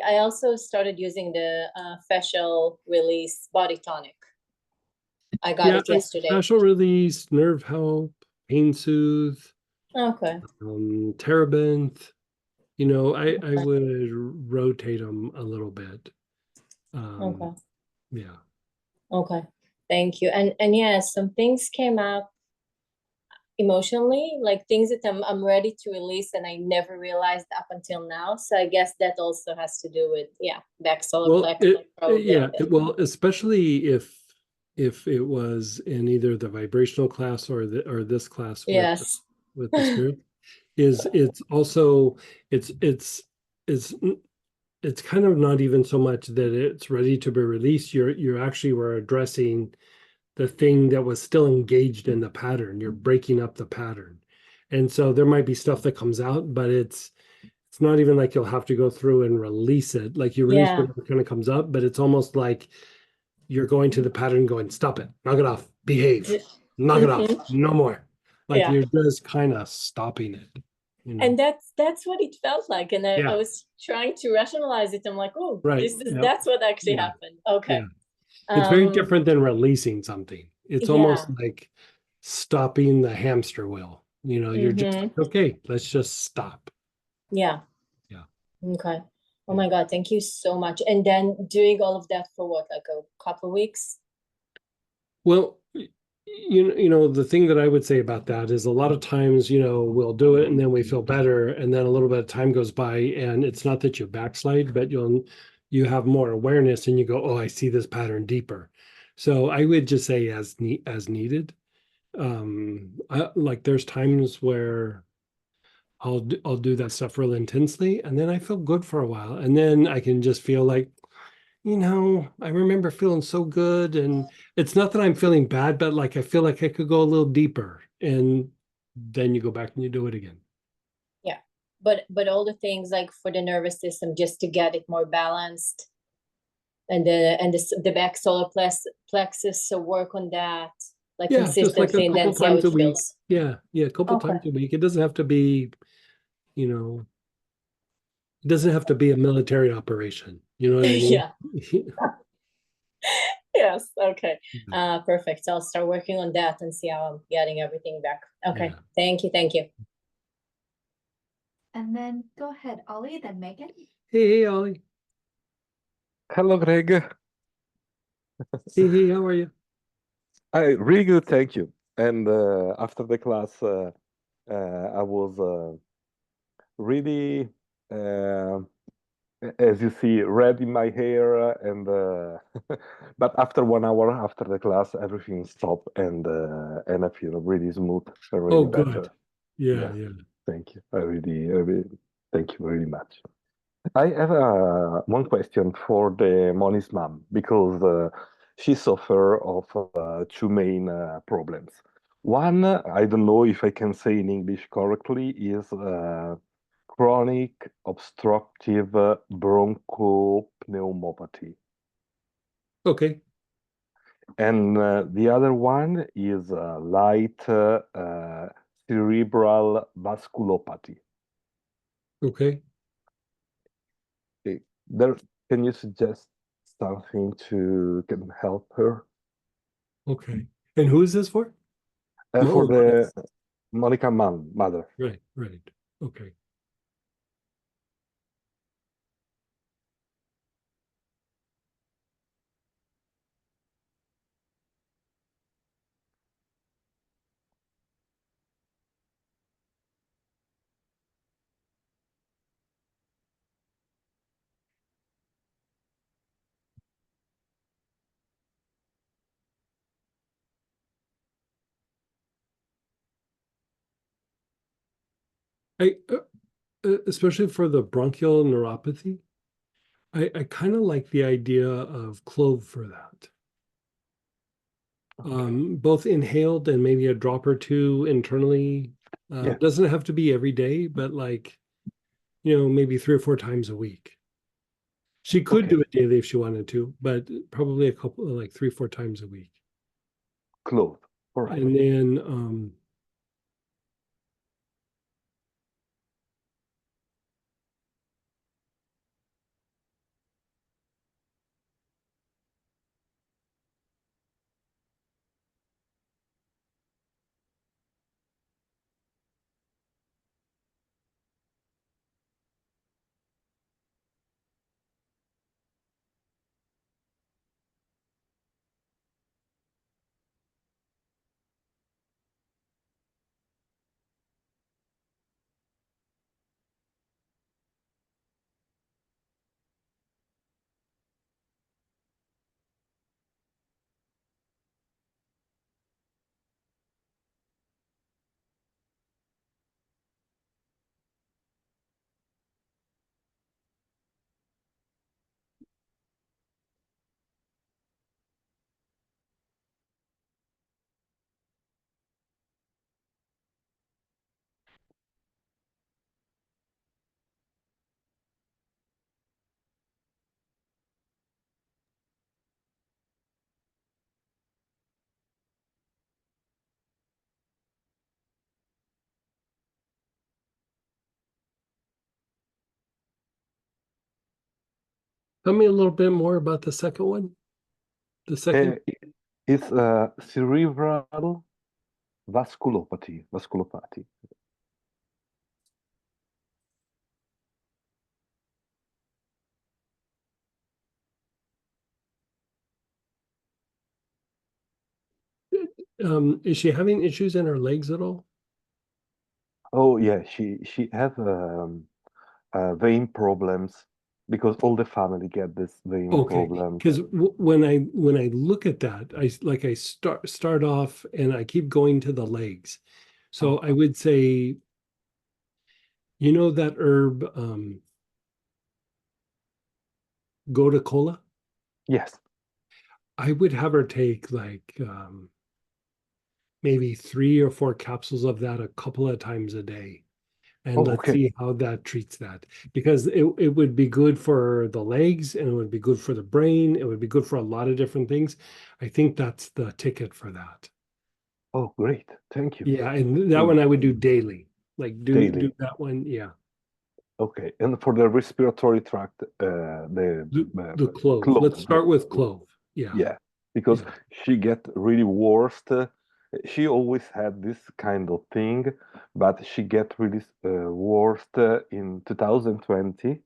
I also started using the facial release body tonic. I got Yeah, it yesterday. fascial release, nerve help, pain soothe, Okay. terebinth. You know, I would rotate them a little bit. Okay. Yeah. Okay. Thank you. And yeah, some things came up emotionally, like things that I'm ready to release and I never realized up until now. So I guess that also has to do with back solar Well, plex, like probably a bit. well, especially if it was in either the vibrational class or this class Yes. with the spirit, it's also it's it's kind of not even so much that it's ready to be released. You actually were addressing the thing that was still engaged in the pattern. You're breaking up the pattern. And so there might be stuff that comes out, but it's not even like you'll have to go through and release it. Like you release Yeah. whatever kind of comes up, but it's almost like you're going to the pattern going, stop it, knock it off, behave, knock it off, no more. Like Yeah. you're just kind of stopping it. You know? And that's what it felt like. And I Yeah. was trying to rationalize it. I'm like, oh, Right. that's what actually Yeah. happened. Okay. Yeah. It's very different than releasing something. It's almost Yeah. like stopping the hamster wheel. You know, you're just Mhm. okay, let's just stop. Yeah. Yeah. Okay. Oh my God, thank you so much. And then doing all of that for what, like a couple of weeks? Well, you know, the thing that I would say about that is a lot of times, you know, we'll do it and then we feel better, and then a little bit of time goes by, and it's not that you backslide, but you have more awareness and you go, oh, I see this pattern deeper. So I would just say as needed. Like there's times where I'll do that stuff real intensely, and then I feel good for a while, and then I can just feel like, you know, I remember feeling so good, and it's not that I'm feeling bad, but like I feel like I could go a little deeper, and then you go back and you do it again. Yeah. But all the things like for the nervous system, just to get it more balanced, and the back solar plexus, so work on that like Yeah, just like a consistently and then couple see how times it a week. feels. Yeah, a couple Okay. times a week. It doesn't have to be, you know, it doesn't have to be a military operation. You know what I mean? Yeah. Yes. Okay. Perfect. So I'll start working on that and see how I'm getting everything back. Okay. Yeah. Thank you. Thank you. And then go ahead, Ollie, then Megan. Hey, Ollie. Hello, Greg. Hey, how are you? Really good, thank you. And after the class, I was really, as you see, red in my hair, and but after 1 hour after the class, everything stopped, and I feel really smooth and really Oh, good. better. Yeah, Yes, yeah. thank you. I really thank you very much. I have one question for the Moni's mom, because she suffer of two main problems. One, I don't know if I can say in English correctly, is chronic obstructive bronchopneumopathy. Okay. And the other one is light cerebral vasculopathy. Okay. There, can you suggest something to can help her? Okay. And who is this for? For Oh, the Monica mother. right, right. Okay. I especially for the bronchial neuropathy, I kind of like the idea of clove for that. Both inhaled and maybe a drop or two internally. Yeah. Doesn't have to be every day, but like, you know, maybe 3 or 4 times a week. She could do it daily if she wanted to, but probably a couple, like 3, 4 times a week. Clove. All right. And then Tell me a little bit more about the second one. The second. It's cerebral vasculopathy. Is she having issues in her legs at all? Oh yeah, she has vein problems because all the family get this vein Okay, problems. because when I look at that, I start off and I keep going to the legs. So I would say, you know that herb, gotu kola? Yes. I would have her take like maybe 3 or 4 capsules of that a couple of times a day. And Oh, let's okay. see how that treats that. Because it would be good for the legs and it would be good for the brain. It would be good for a lot of different things. I think that's the ticket for that. Oh, great. Thank you. Yeah, and that one I would do daily. Like do Daily. that one, yeah. Okay. And for the respiratory tract, the The clove. clove. Let's start with clove. Yeah. Yeah, because Yeah. she get really worst. She always had this kind of thing, but she get really worst in 2020.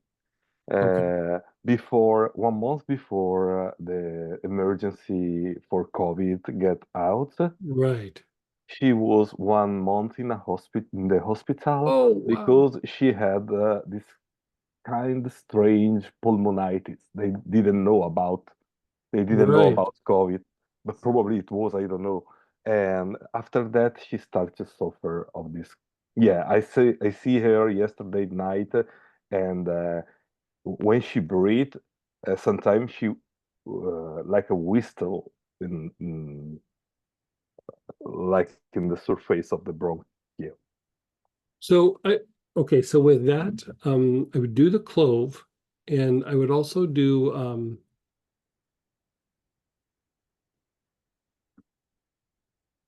Okay. Before 1 month before the emergency for COVID get out, Right. she was 1 month in the hospital Oh, wow. because she had this kind of strange pulmonitis. They didn't know about Right. COVID, but probably it was, I don't know. And after that, she started to suffer of this. Yeah, I see her yesterday night, and when she breathed, sometimes she like a whistle like in the surface of the bronchiole. So so with that, I would do the clove and I would also do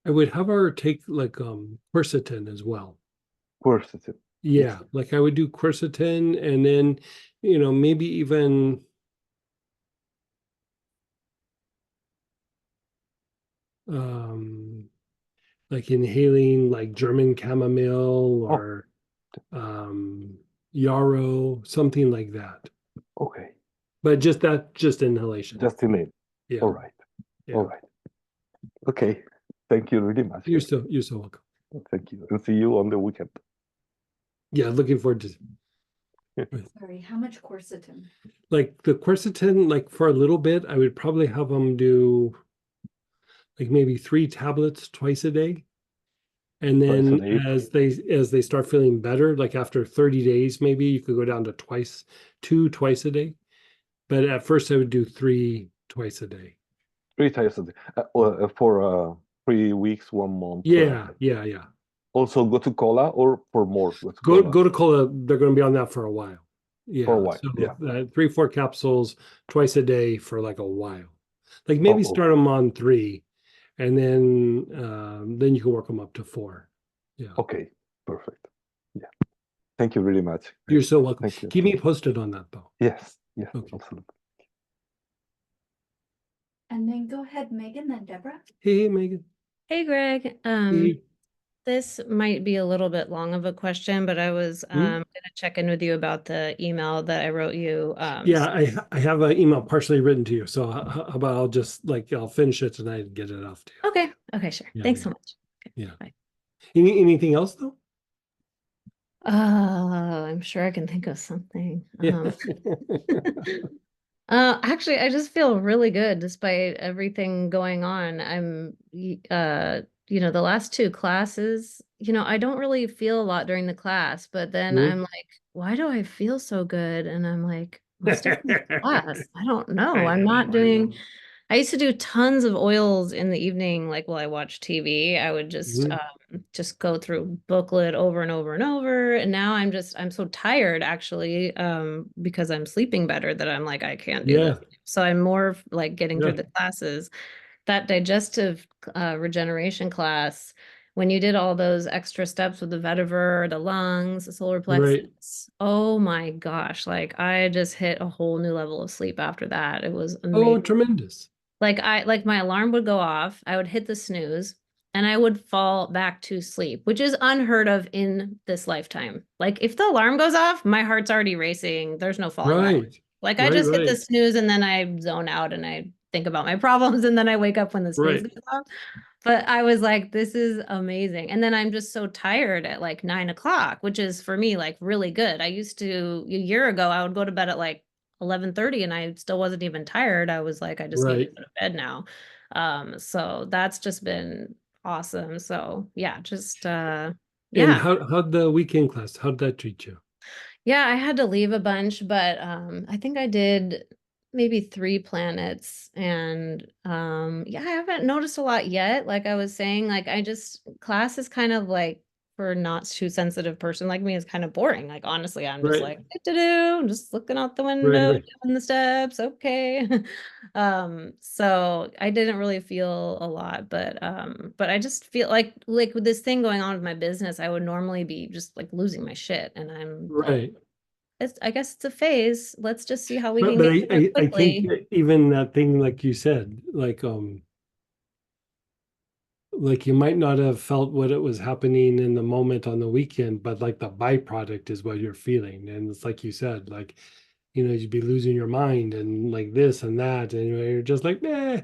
I would have her take like quercetin as well. Quercetin. Yeah, Yes. like I would do quercetin and then, maybe even like inhaling like German chamomile Oh, or yarrow, something like that. okay. But just inhalation. Just in it. Yeah. All right. Yeah. All right. Okay. Thank you very much. You're so welcome. Thank you. And see you on the weekend. Yeah, looking forward to Sorry, how much quercetin? like the quercetin, like for a little bit, I would probably have them do like maybe 3 tablets twice a day. And Twice a then day. as they start feeling better, like after 30 days, maybe you could go down to 2 twice a day. But at first I would do 3 twice a day. 3 times a day. For 3 weeks, 1 month. Yeah. Also gotu kola or for more gotu Go kola? to cola, they're going to be on that for a while. Yeah. For a while. So Yeah. 3-4 capsules twice a day for like a while. Like Oh, maybe start them on 3 and then you can work them up to 4. Yeah. okay. Perfect. Yeah. Thank you very much. You're so welcome. Thank you. Keep me posted on that though. Yes. Yes. Okay. Absolutely. And then go ahead, Megan, then Deborah. Hey, Megan. Hey, Greg. Hey. This might be a little bit long of a question, but I was gonna check in with you about the email that I wrote you. Yeah, I have an email partially written to you. So how about I'll just I'll finish it tonight and get it off to you. Okay. Okay, sure. Yeah, Thanks yeah. so much. Okay, Yeah. bye. Anything else though? I'm sure I can think of something. Yeah. Actually, I just feel really good despite everything going on. The last 2 classes, I don't really feel a lot during the class, but then I'm like, why do I feel so good? And I'm like, must have been the class. I don't know. I'm not doing. I used to do tons of oils in the evening, like while I watched TV. I would just go through booklet over and over and over. And now I'm so tired actually, because I'm sleeping better that I'm like, I can't do this. So I'm more like getting through the classes. That digestive regeneration class when you did all those extra steps with the vetiver, the lungs, the solar Right. plexus, oh my gosh, like I just hit a whole new level of sleep after that. It was Oh, amazing. tremendous. Like my alarm would go off, I would hit the snooze, and I would fall back to sleep, which is unheard of in this lifetime. Like if the alarm goes off, my heart's already racing. There's no falling back. Right. Like I Right, just hit the right. snooze and then I zone out and I think about my problems and then I wake up when the snooze Right. goes off. But I was like, this is amazing. And then I'm just so tired at like 9 o'clock, which is for me like really good. I used to, a year ago, I would go to bed at like 11:30 and I still wasn't even tired. I was like, I just need to Right. go to bed now. So that's just been awesome. So yeah, just And yeah. how'd the weekend class, how'd that treat you? Yeah, I had to leave a bunch, but I think I did maybe 3 planets and yeah, I haven't noticed a lot yet. Like I was saying, like I just class is kind of like for not too sensitive person like me is kind of boring. Like honestly, I'm just Right. like do I'm just looking out the Right, window, right. doing the steps, okay. So I didn't really feel a lot, but I just feel like with this thing going on with my business, I would normally be just like losing my shit and I'm like Right. I guess it's a phase. Let's just see how we can But get through it I think quickly. that even that thing, like you said, like you might not have felt what it was happening in the moment on the weekend, but like the byproduct is what you're feeling. And it's like you said, like, you'd be losing your mind and like this and that, and you're just like, nah,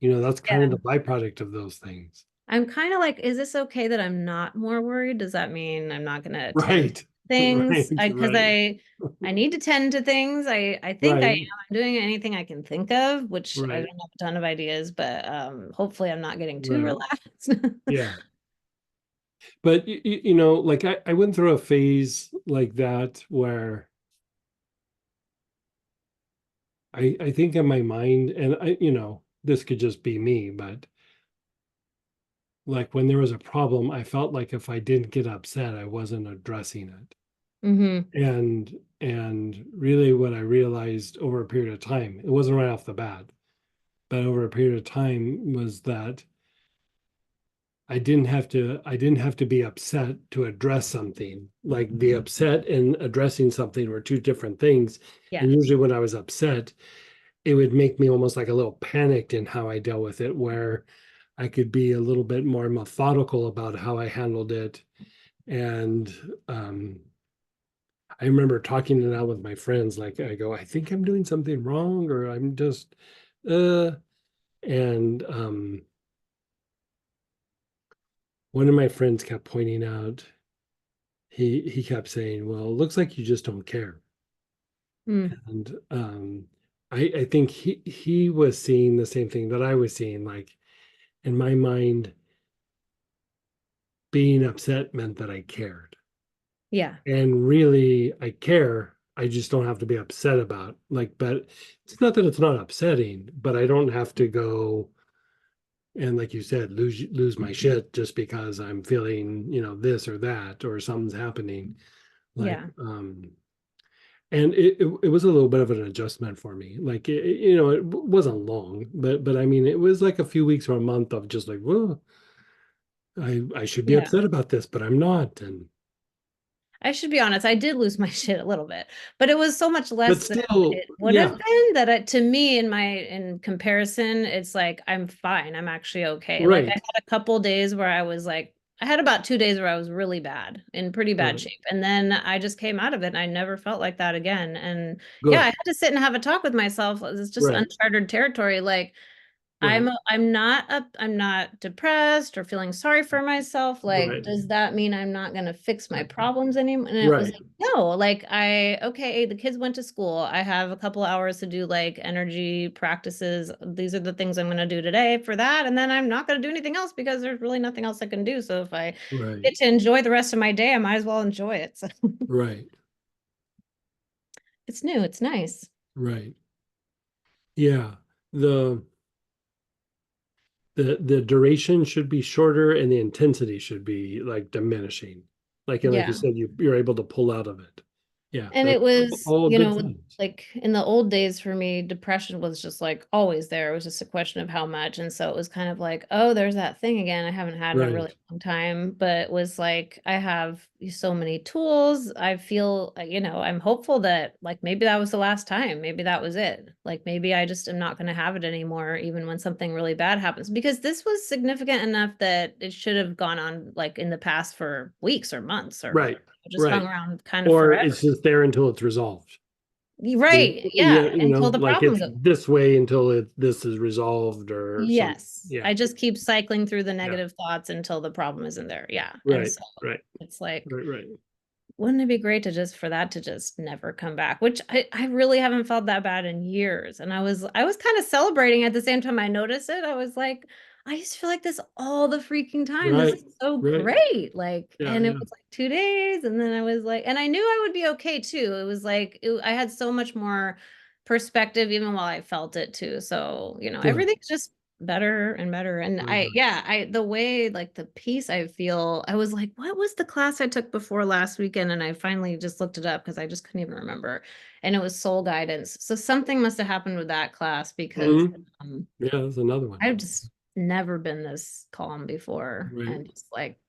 that's kind of Yeah. the byproduct of those things. I'm kind of like, is this okay that I'm not more worried? Does that mean I'm not going to attend Right. things? Right. Because Right. I need to tend to things. I think I am. Right. I'm doing anything I can think of, which I don't Right. have a ton of ideas, but hopefully I'm not getting too Right. relaxed. Yeah. But like I went through a phase like that where I think in my mind, and this could just be me, but like when there was a problem, I felt like if I didn't get upset, I wasn't addressing it. Mm-hmm. And really what I realized over a period of time, it wasn't right off the bat, but over a period of time was that I didn't have to be upset to address something. Like be upset and addressing something were two different things. Yeah. And usually when I was upset, it would make me almost like a little panicked in how I dealt with it, where I could be a little bit more methodical about how I handled it. And I remember talking it out with my friends, like I go, I think I'm doing something wrong, or I'm just and one of my friends kept pointing out, he kept saying, well, it looks like you just don't care. Mm. And I think he was seeing the same thing that I was seeing. Like in my mind, being upset meant that I cared. Yeah. And really I care. I just don't have to be upset about, like, but it's not that it's not upsetting, but I don't have to go and, like you said, lose my shit just because I'm feeling, this or that, or something's happening. Like, Yeah. and it was a little bit of an adjustment for me. Like, it wasn't long, but I mean, it was like a few weeks or a month of just like, well, I should be Yeah. upset about this, but I'm not. And I should be honest, I did lose my shit a little bit, but it was so much but less than still, it would have yeah, been that to me in comparison, it's like I'm fine. I'm actually okay. Like I right, had a couple days where I was like, I had about 2 days where I was really bad, in pretty bad right, shape. And then I just came out of it and I never felt like that again. And yeah, I good, had to sit and have a talk with myself. It's just right, uncharted territory. Like right, I'm not depressed or feeling sorry for myself. Like, right, does that mean I'm not gonna fix my problems anymore? And it was right, like, no, like okay, the kids went to school. I have a couple hours to do like energy practices. These are the things I'm gonna do today for that. And then I'm not gonna do anything else because there's really nothing else I can do. So if I right, get to enjoy the rest of my day, I might as well enjoy it. So right, it's new, it's nice. right. Yeah. The the duration should be shorter and the intensity should be like diminishing. Like, and like you Yeah. said, you're able to pull out of it. Yeah. And that's it was, all you good know, signs. like in the old days for me, depression was just like always there. It was just a question of how much. And so it was kind of like, oh, there's that thing again I haven't had in a really Right. long time. But it was like, I have so many tools. I feel, you know, I'm hopeful that like maybe that was the last time. Maybe that was it. Like maybe I just am not going to have it anymore, even when something really bad happens. Because this was significant enough that it should have gone on like in the past for weeks or months or Right. just hung Right. around kind of Or forever. it's just there until it's resolved. Right. Yeah, Yeah. Until the like problem it's goes. this way until this is resolved or something. Yes. Yeah. I just keep cycling through the negative thoughts until the problem isn't there. Yeah. And Right. so Right. it's like, Right. wouldn't it be great to just for that to just never come back? Which I really haven't felt that bad in years. And I was kind of celebrating at the same time I noticed it. I was like, I used to feel like this all the freaking time. This Right. is so Right. great. Like, Yeah. and it Yeah. was like 2 days. And then I was like, and I knew I would be okay too. It was like, I had so much more perspective even while I felt it too. So, you know, Good. everything's just better and better. And Very good. the way like the peace I feel, I was like, what was the class I took before last weekend? And I finally just looked it up because I just couldn't even remember. And it was soul guidance. So something must have happened with that class because Yeah, there's another one. I've just never been this calm before Right. and just like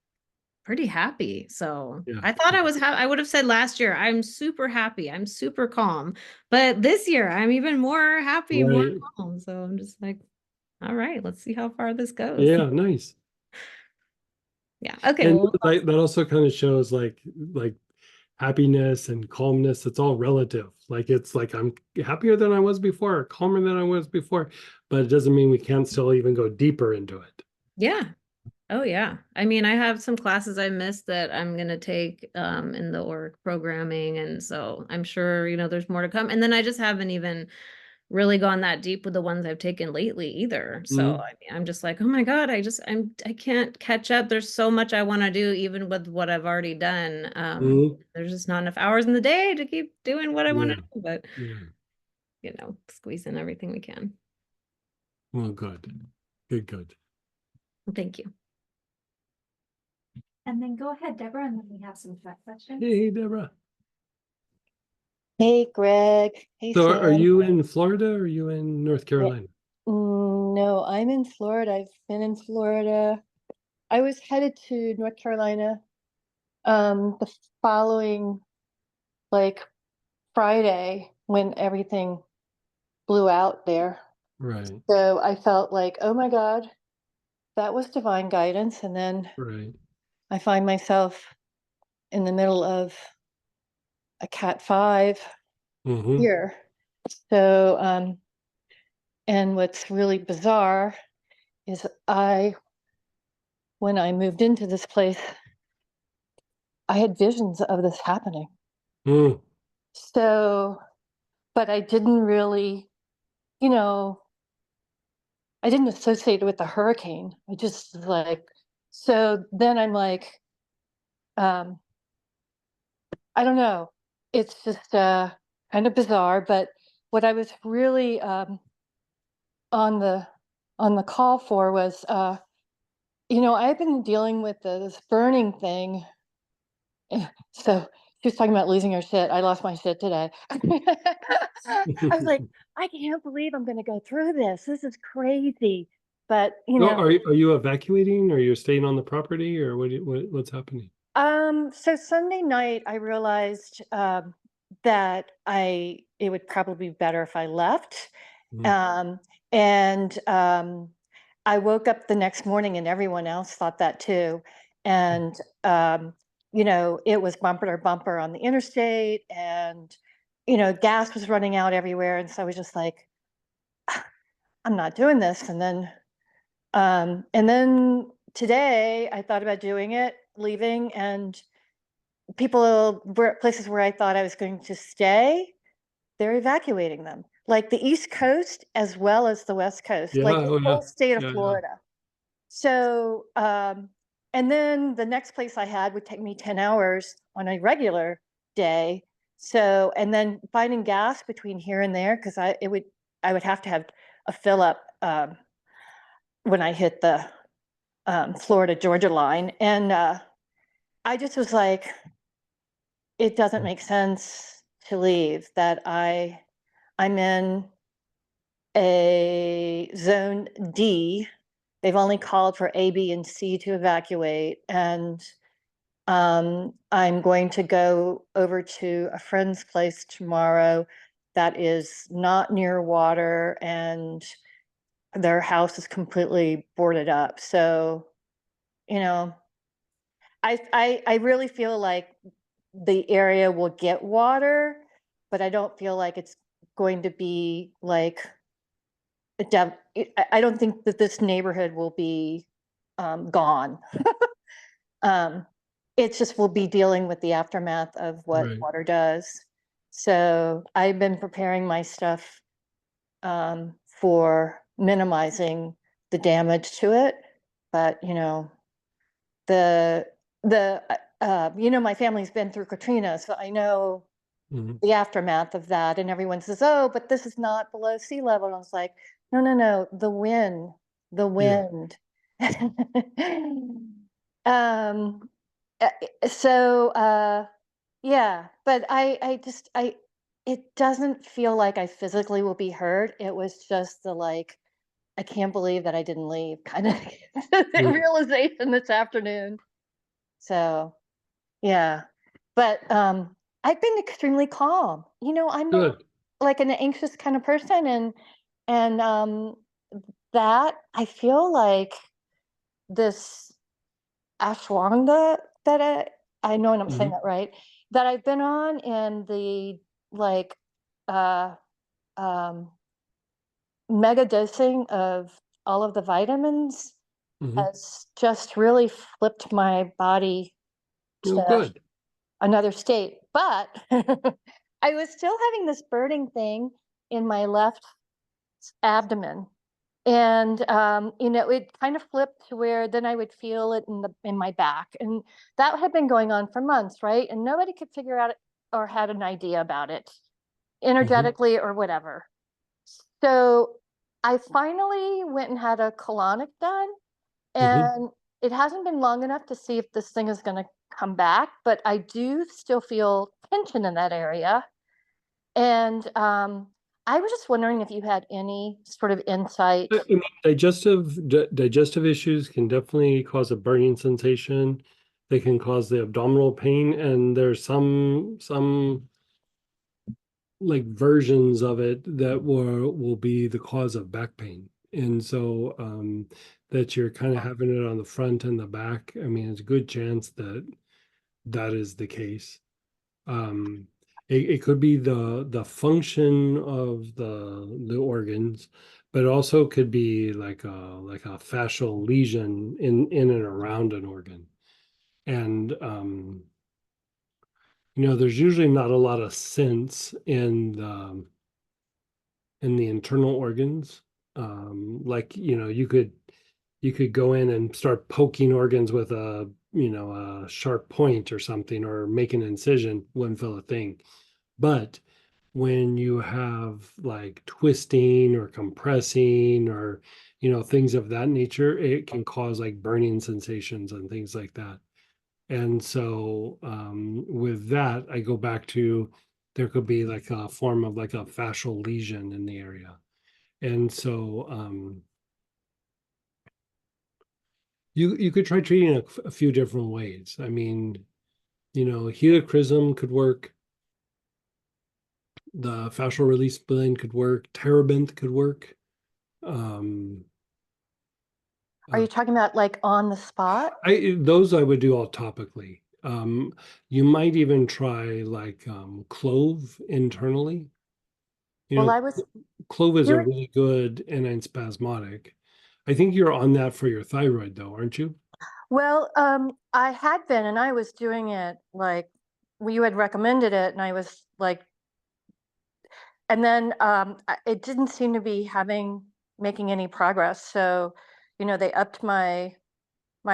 pretty happy. So Yeah. I thought I was I would have said last year, I'm super happy. I'm super calm. But this year I'm even more happy, more Right. calm. So I'm just like, all right, let's see how far this goes. Yeah, nice. Yeah. Okay. And Well, that also kind of shows like happiness and calmness. It's all relative. Like it's like I'm happier than I was before, or calmer than I was before, but it doesn't mean we can't still even go deeper into it. yeah. Oh yeah. I mean, I have some classes I missed that I'm gonna take in the org programming, and so I'm sure, you know, there's more to come. And then I just haven't even really gone that deep with the ones I've taken lately either. So I mean, I'm just like, oh my God, I can't catch up. There's so much I want to do, even with what I've already done. There's just not enough hours in the day to keep doing what I want to do, but you know, squeeze in everything we can. Well, good. Good. Well, thank you. And then go ahead, Deborah, and then we have some chat questions. Hey, Deborah. Hey, Greg. Hey, So Sam. are you in Florida or are you in North Carolina? No, I'm in Florida. I've been in Florida. I was headed to North Carolina the following like Friday when everything blew out there. Right. So I felt like, oh my God, that was divine guidance. And then Right. I find myself in the middle of a Cat 5 here. So and what's really bizarre is when I moved into this place, I had visions of this happening. So, but I didn't really, you know, I didn't associate it with the hurricane. I just like, so then I'm like, I don't know. It's just kind of bizarre, but what I was really on the call for was, you know, I've been dealing with this burning thing. So she was talking about losing her shit. I lost my shit today. I was like, I can't believe I'm going to go through this. This is crazy. But you So know, are you evacuating or you're staying on the property or what's happening? so Sunday night I realized that it would probably be better if I left. And I woke up the next morning and everyone else thought that too. And you know, it was bumper to bumper on the interstate, and you know, gas was running out everywhere. And so I was just like, I'm not doing this. And then today I thought about doing it, leaving, and places where I thought I was going to stay, they're evacuating them, like the East Coast as well as the West Coast, like the whole state of Florida. So, and then the next place I had would take me 10 hours on a regular day. So, and then finding gas between here and there, because I would have to have a fill up when I hit the Florida Georgia line, and I just was like, it doesn't make sense. to leave, that I'm in a zone D. They've only called for A, B, and C to evacuate. And I'm going to go over to a friend's place tomorrow that is not near water, and their house is completely boarded up. So, you know, I really feel like the area will get water, but I don't feel like it's going to be like I don't think that this neighborhood will be gone. It's just we'll be dealing with the aftermath of what Right. water does. So I've been preparing my stuff for minimizing the damage to it. But, you know, my family's been through Katrina, so I know Mhm. the aftermath of that. And everyone says, oh, but this is not below sea level. And I was like, no, the wind. Um, yeah, but it doesn't feel like I physically will be hurt. It was just the like, I can't believe that I didn't leave kind of Mm. realization this afternoon. So, yeah, but I've been extremely calm. You know, I'm not Good. like an anxious kind of person, and that I feel like this ashwagandha that I know, and I'm saying Mhm. that right, that I've been on, and the like uh um mega dosing of all of the vitamins Mhm. has just really flipped my body Oh, to good. another state. But I was still having this burning thing in my left abdomen. And it kind of flipped to where then I would feel it in my back. And that had been going on for months, right? And nobody could figure out it or had an idea about it energetically or whatever. So I finally went and had a colonic done, Mhm. and it hasn't been long enough to see if this thing is going to come back, but I do still feel tension in that area. And I was just wondering if you had any sort of insight. I mean, digestive issues can definitely cause a burning sensation. They can cause the abdominal pain, and there's some like versions of it that will be the cause of back pain. And so that you're kind of having it on the front and the back. I mean, it's a good chance that that is the case. Um, it could be the function of the organs, but also could be like a fascial lesion in and around an organ. And there's usually not a lot of sense in the internal organs. Like, you could go in and start poking organs with a sharp point or something, or make an incision, wouldn't feel a thing. But when you have like twisting or compressing or things of that nature, it can cause like burning sensations and things like that. And so with that, I go back to there could be like a form of like a fascial lesion in the area. And so you could try treating a few different ways. I mean, helichrysum could work. The fascial release blend could work. Terebinth could work. Um, Are you talking about like on the spot? those I would do all topically. You might even try like clove internally. Well, I was Clove is a doing, really good antispasmodic. I think you're on that for your thyroid, though, aren't you? well, I had been, and I was doing it like you had recommended it, and I was like, and then it didn't seem to be making any progress. So, they upped my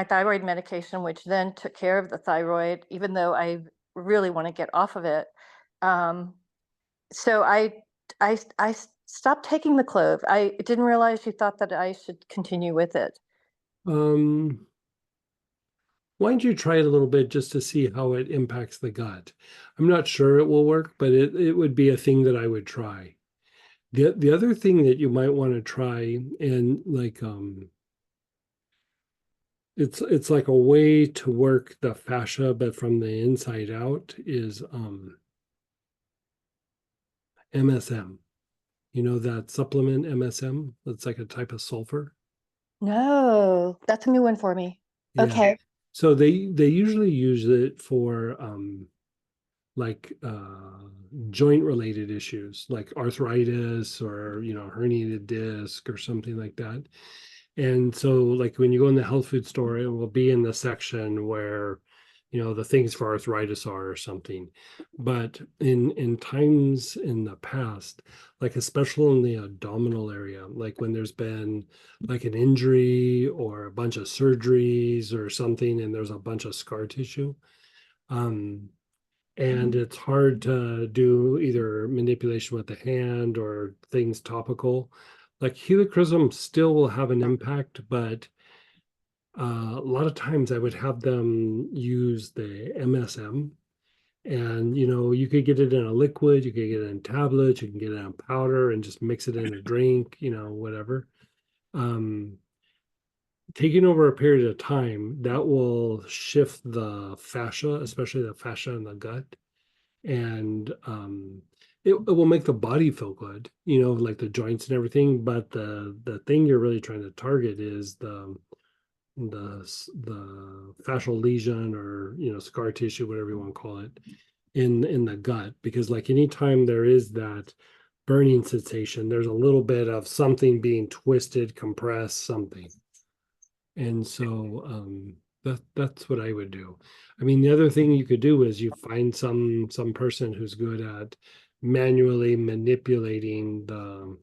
thyroid medication, which then took care of the thyroid, even though I really want to get off of it. So I stopped taking the clove. I didn't realize you thought that I should continue with it. Um, why don't you try it a little bit just to see how it impacts the gut? I'm not sure it will work, but it would be a thing that I would try. The other thing that you might want to try, and like it's like a way to work the fascia, but from the inside out, is MSM. You know that supplement MSM? That's like a type of sulfur. No, that's a new one for me. Yeah. Okay. So they usually use it for like joint related issues like arthritis or herniated disc or something like that. And so like when you go in the health food store, it will be in the section where the things for arthritis are or something. But in times in the past, like especially in the abdominal area, like when there's been like an injury or a bunch of surgeries or something and there's a bunch of scar tissue, and it's hard to do either manipulation with the hand or things topical. Like helichrysum still will have an impact, but a lot of times I would have them use the MSM, and you could get it in a liquid, you could get it in tablets, you can get it in powder and just mix it in a drink, whatever. Taking over a period of time, that will shift the fascia, especially the fascia in the gut, and it will make the body feel good, like the joints and everything. But the thing you're really trying to target is the fascial lesion, or scar tissue, whatever you want to call it, in the gut, because like anytime there is that burning sensation, there's a little bit of something being twisted, compressed, something. And so that's what I would do. I mean, the other thing you could do is you find some person who's good at manually manipulating the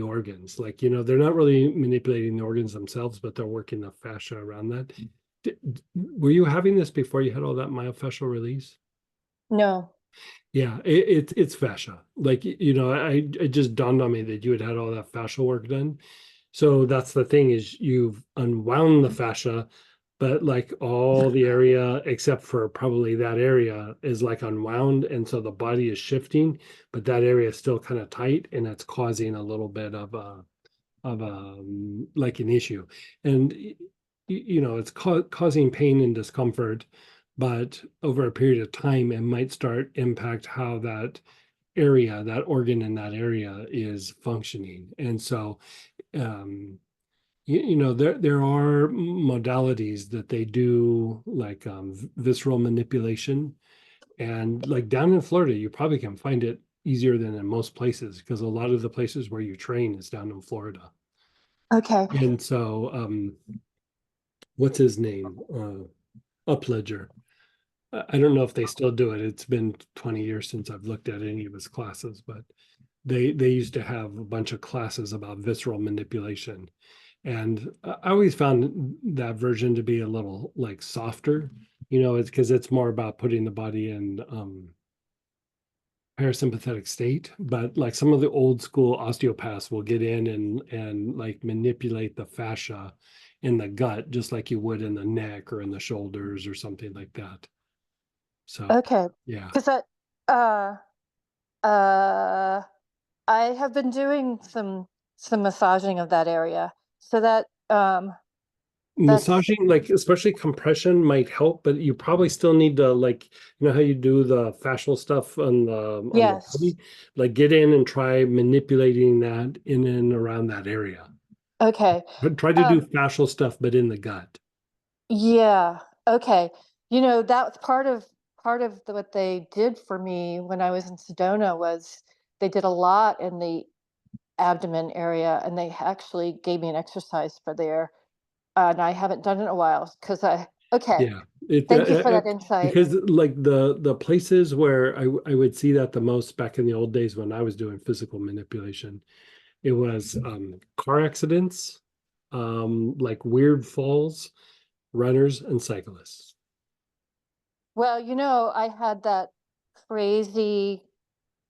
organs. Like, they're not really manipulating the organs themselves, but they're working the fascia around that. Were you having this before you had all that myofascial release? No. Yeah, it's fascia. Like, it just dawned on me that you had all that fascial work done. So that's the thing, is you've unwound the fascia, but like all the area except for probably that area is like unwound. And so the body is shifting, but that area is still kind of tight, and it's causing a little bit of like an issue. And it's causing pain and discomfort, but over a period of time, it might start impact how that area, that organ in that area is functioning. And so, there are modalities that they do, like visceral manipulation. And like down in Florida, you probably can find it easier than in most places, because a lot of the places where you train is down in Florida. Okay. And so, what's his name? Upledger. I don't know if they still do it. It's been 20 years since I've looked at any of his classes, but they used to have a bunch of classes about visceral manipulation. And I always found that version to be a little like softer, it's because it's more about putting the body in parasympathetic state. But like some of the old school osteopaths will get in and like manipulate the fascia in the gut, just like you would in the neck or in the shoulders or something like that. So Okay. yeah. Because I have been doing some massaging of that area, so that that's Massaging, like especially compression, might help, but you probably still need to, like, how you do the fascial stuff on the yes. body, like get in and try manipulating that in and around that area. Okay. But try to do fascial stuff, but in the gut. Yeah. Okay. That was part of what they did for me when I was in Sedona. Was they did a lot in the abdomen area, and they actually gave me an exercise for there, and I haven't done it in a while because okay. Yeah, Thank you for that insight. because like the places where I would see that the most back in the old days when I was doing physical manipulation, it was car accidents, like weird falls, runners, and cyclists. Well, I had that crazy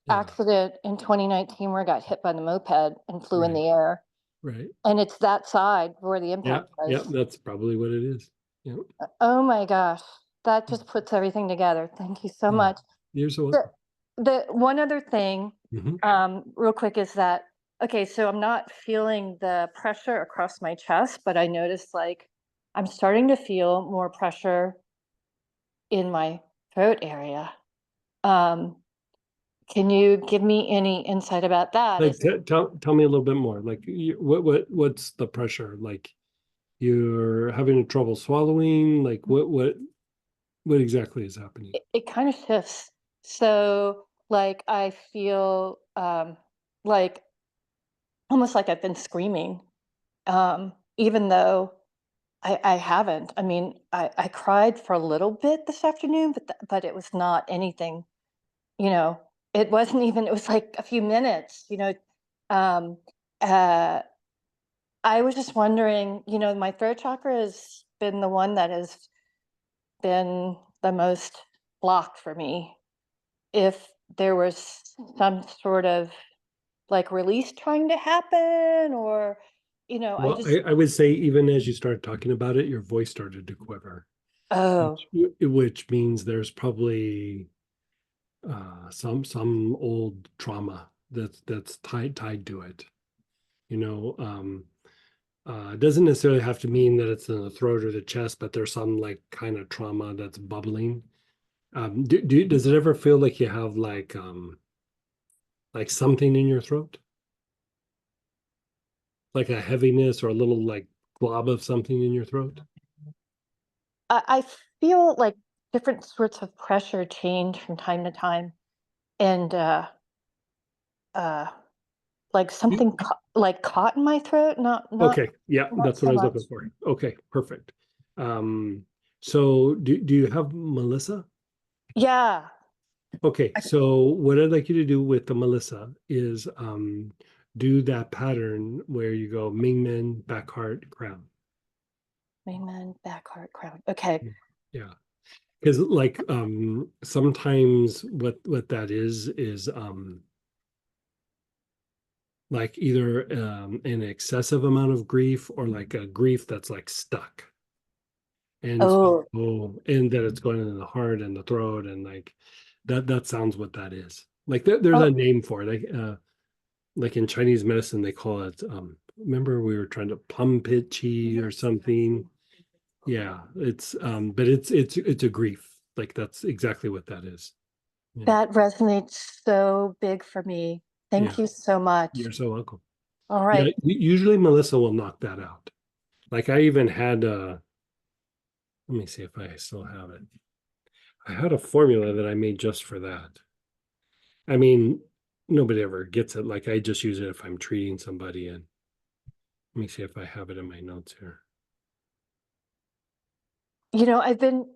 Yeah. accident in 2019 where I got hit by the moped and flew in Right. the air. Right. And it's that side where the Yeah. impact Yeah. was. That's probably what it is. Yeah. Oh my gosh. That just puts everything together. Thank you so Yeah. much. You're so The, the one other thing, real quick, is that, okay, so I'm not feeling the pressure across my chest, but I noticed like I'm starting to feel more pressure in my throat area. Can you give me any insight about that? like, tell me a little bit more. Like, what's the pressure? Like, you're having trouble swallowing? Like, what exactly is happening? It kind of shifts. So like I feel like almost like I've been screaming, even though I haven't. I mean, I cried for a little bit this afternoon, but it was not anything, you know, it wasn't even, it was like a few minutes, you know. Um, uh, I was just wondering, you know, my throat chakra has been the one that has been the most blocked for me. If there was some sort of like release trying to happen, or, you know, I Well, just, I would say even as you started talking about it, your voice started to quiver, oh, which means there's probably some old trauma that's tied to it. You know, it doesn't necessarily have to mean that it's in the throat or the chest, but there's some like kind of trauma that's bubbling. Does it ever feel like you have like something in your throat? Like a heaviness or a little like glob of something in your throat? I feel like different sorts of pressure change from time to time, and uh, like You- something like caught in my throat, Okay, yeah, not that's what so I was much. looking for. Okay, perfect. So do you have Melissa? Yeah. Okay, so what I'd like you to do with the Melissa is do that pattern where you go Mingmen, back heart, crown. Amen. Back heart crown. Okay. Yeah. Because like sometimes what that is like either an excessive amount of grief or like a grief that's like stuck. And Oh, and that it's going in the heart and the throat and like that sounds what that is. Like there's oh, a name for it. Like in Chinese medicine, they call it remember we were trying to plum pit chi or something. Yeah, it's but it's a grief. Like that's exactly what that is. Yeah. that resonates so big for me. Yeah. Thank you so much. You're so welcome. All Yeah, right. usually Melissa will knock that out. Like I even had let me see if I still have it. I had a formula that I made just for that. I mean, nobody ever gets it. Like I just use it if I'm treating somebody. And let me see if I have it in my notes here. You know, I've been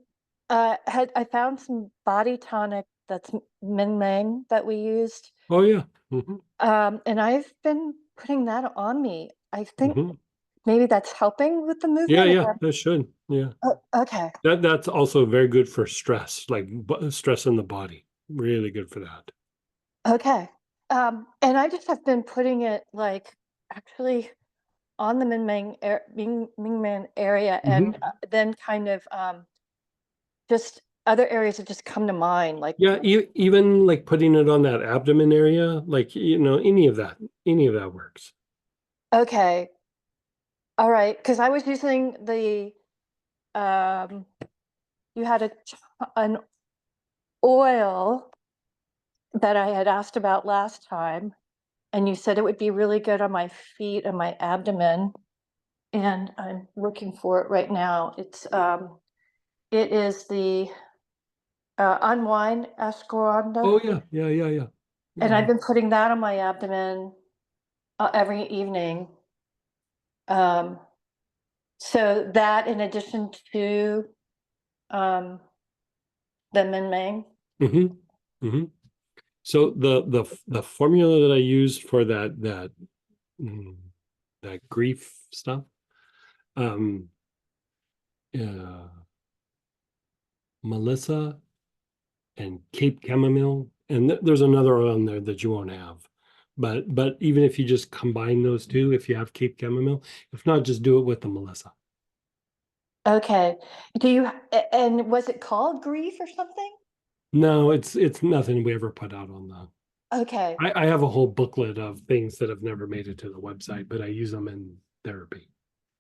I found some body tonic that's Min Mang that we used. Oh yeah. And I've been putting that on me. I think Hmm. maybe that's helping with the Yeah, movement. yeah, that should. Yeah. Oh, okay. That's also very good for stress, like stress in the body. Really good for that. Okay. And I just have been putting it like actually on the Ming Man area, and then kind of just other areas that just come to mind, like, Yeah, even like putting it on that abdomen area, like any of that works. okay, all right, because I was using the um, you had an oil that I had asked about last time, and you said it would be really good on my feet and my abdomen, and I'm looking for it right now. It is the unwind ashwagandha, Oh yeah, yeah, yeah, yeah. and I've Mhm. been putting that on my abdomen every evening. Um, so that, in addition to um, the Min Mang. Mhm. Mhm. So the formula that I used for mm, that grief stuff, um, uh, Melissa and Cape chamomile, and there's another oil in there that you won't have, But even if you just combine those two, if you have Cape chamomile, if not, just do it with the Melissa. Okay. And was it called grief or something? No, it's nothing we ever put out on the. Okay. I have a whole booklet of things that have never made it to the website, but I use them in therapy.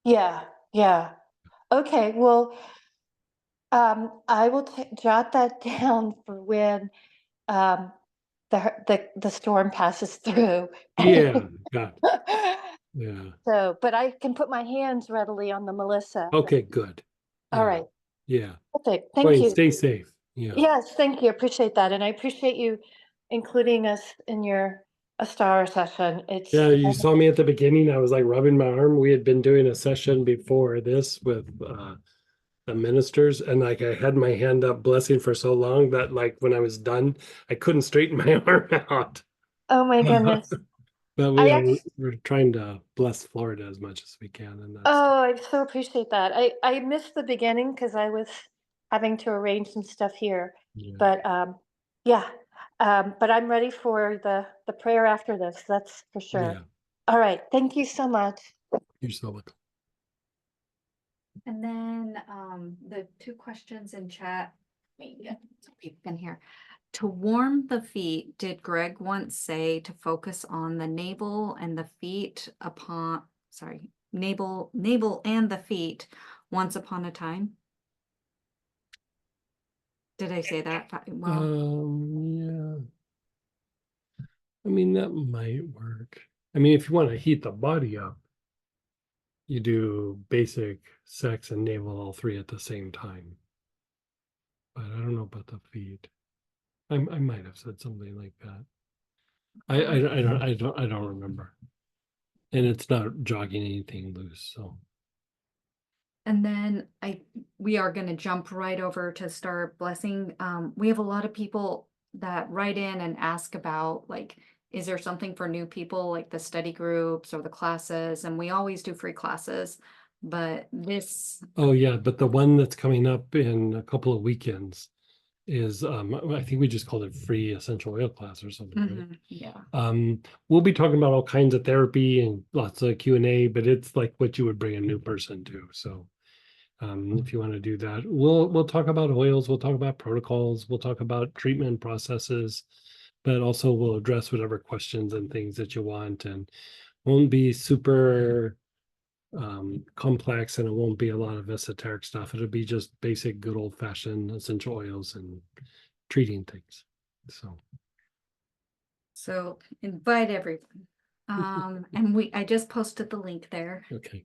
Yeah. Yeah. Okay. Well, I will jot that down for when um, the storm passes through. Yeah, God, yeah. So, but I can put my hands readily on the Melissa. Okay, good. All Yeah, right. yeah. Perfect. Well, Thank you. stay safe. Yeah. Yes, thank you. Appreciate that. And I appreciate you including us in your a star session. It's Yeah, you saw me at the beginning. I was like rubbing my arm. We had been doing a session before this with the ministers, and like I had my hand up blessing for so long that like when I was done, I couldn't straighten my arm out. oh my goodness. But I we're trying to bless Florida as much as we can, and that's Oh, I so appreciate that. I missed the beginning because I was having to arrange some stuff here. yeah, But yeah. But I'm ready for the prayer after this. That's for sure. yeah. All right. Thank you so much. You're so welcome. And then the two questions in chat, let me get some people can hear. To warm the feet, did Greg once say to focus on the navel and the feet navel and the feet once upon a time? Did I say that well? Yeah. I mean, that might work. I mean, if you want to heat the body up, you do basic, sex, and navel all three at the same time. But I don't know about the feet. I might have said something like that. I don't remember. And it's not jogging anything loose, so. And then we are going to jump right over to start blessing. We have a lot of people that write in and ask about like, is there something for new people like the study groups or the classes? And we always do free classes, but this. Oh yeah, but the one that's coming up in a couple of weekends is I think we just called it free essential oil class or something, right? Yeah. We'll be talking about all kinds of therapy and lots of Q&A, but it's like what you would bring a new person to. So if you want to do that, we'll talk about oils, we'll talk about protocols, we'll talk about treatment processes, but also we'll address whatever questions and things that you want, and won't be super complex, and it won't be a lot of esoteric stuff. It'll be just basic good old-fashioned essential oils and treating things. So invite everyone. And I just posted the link there. Okay.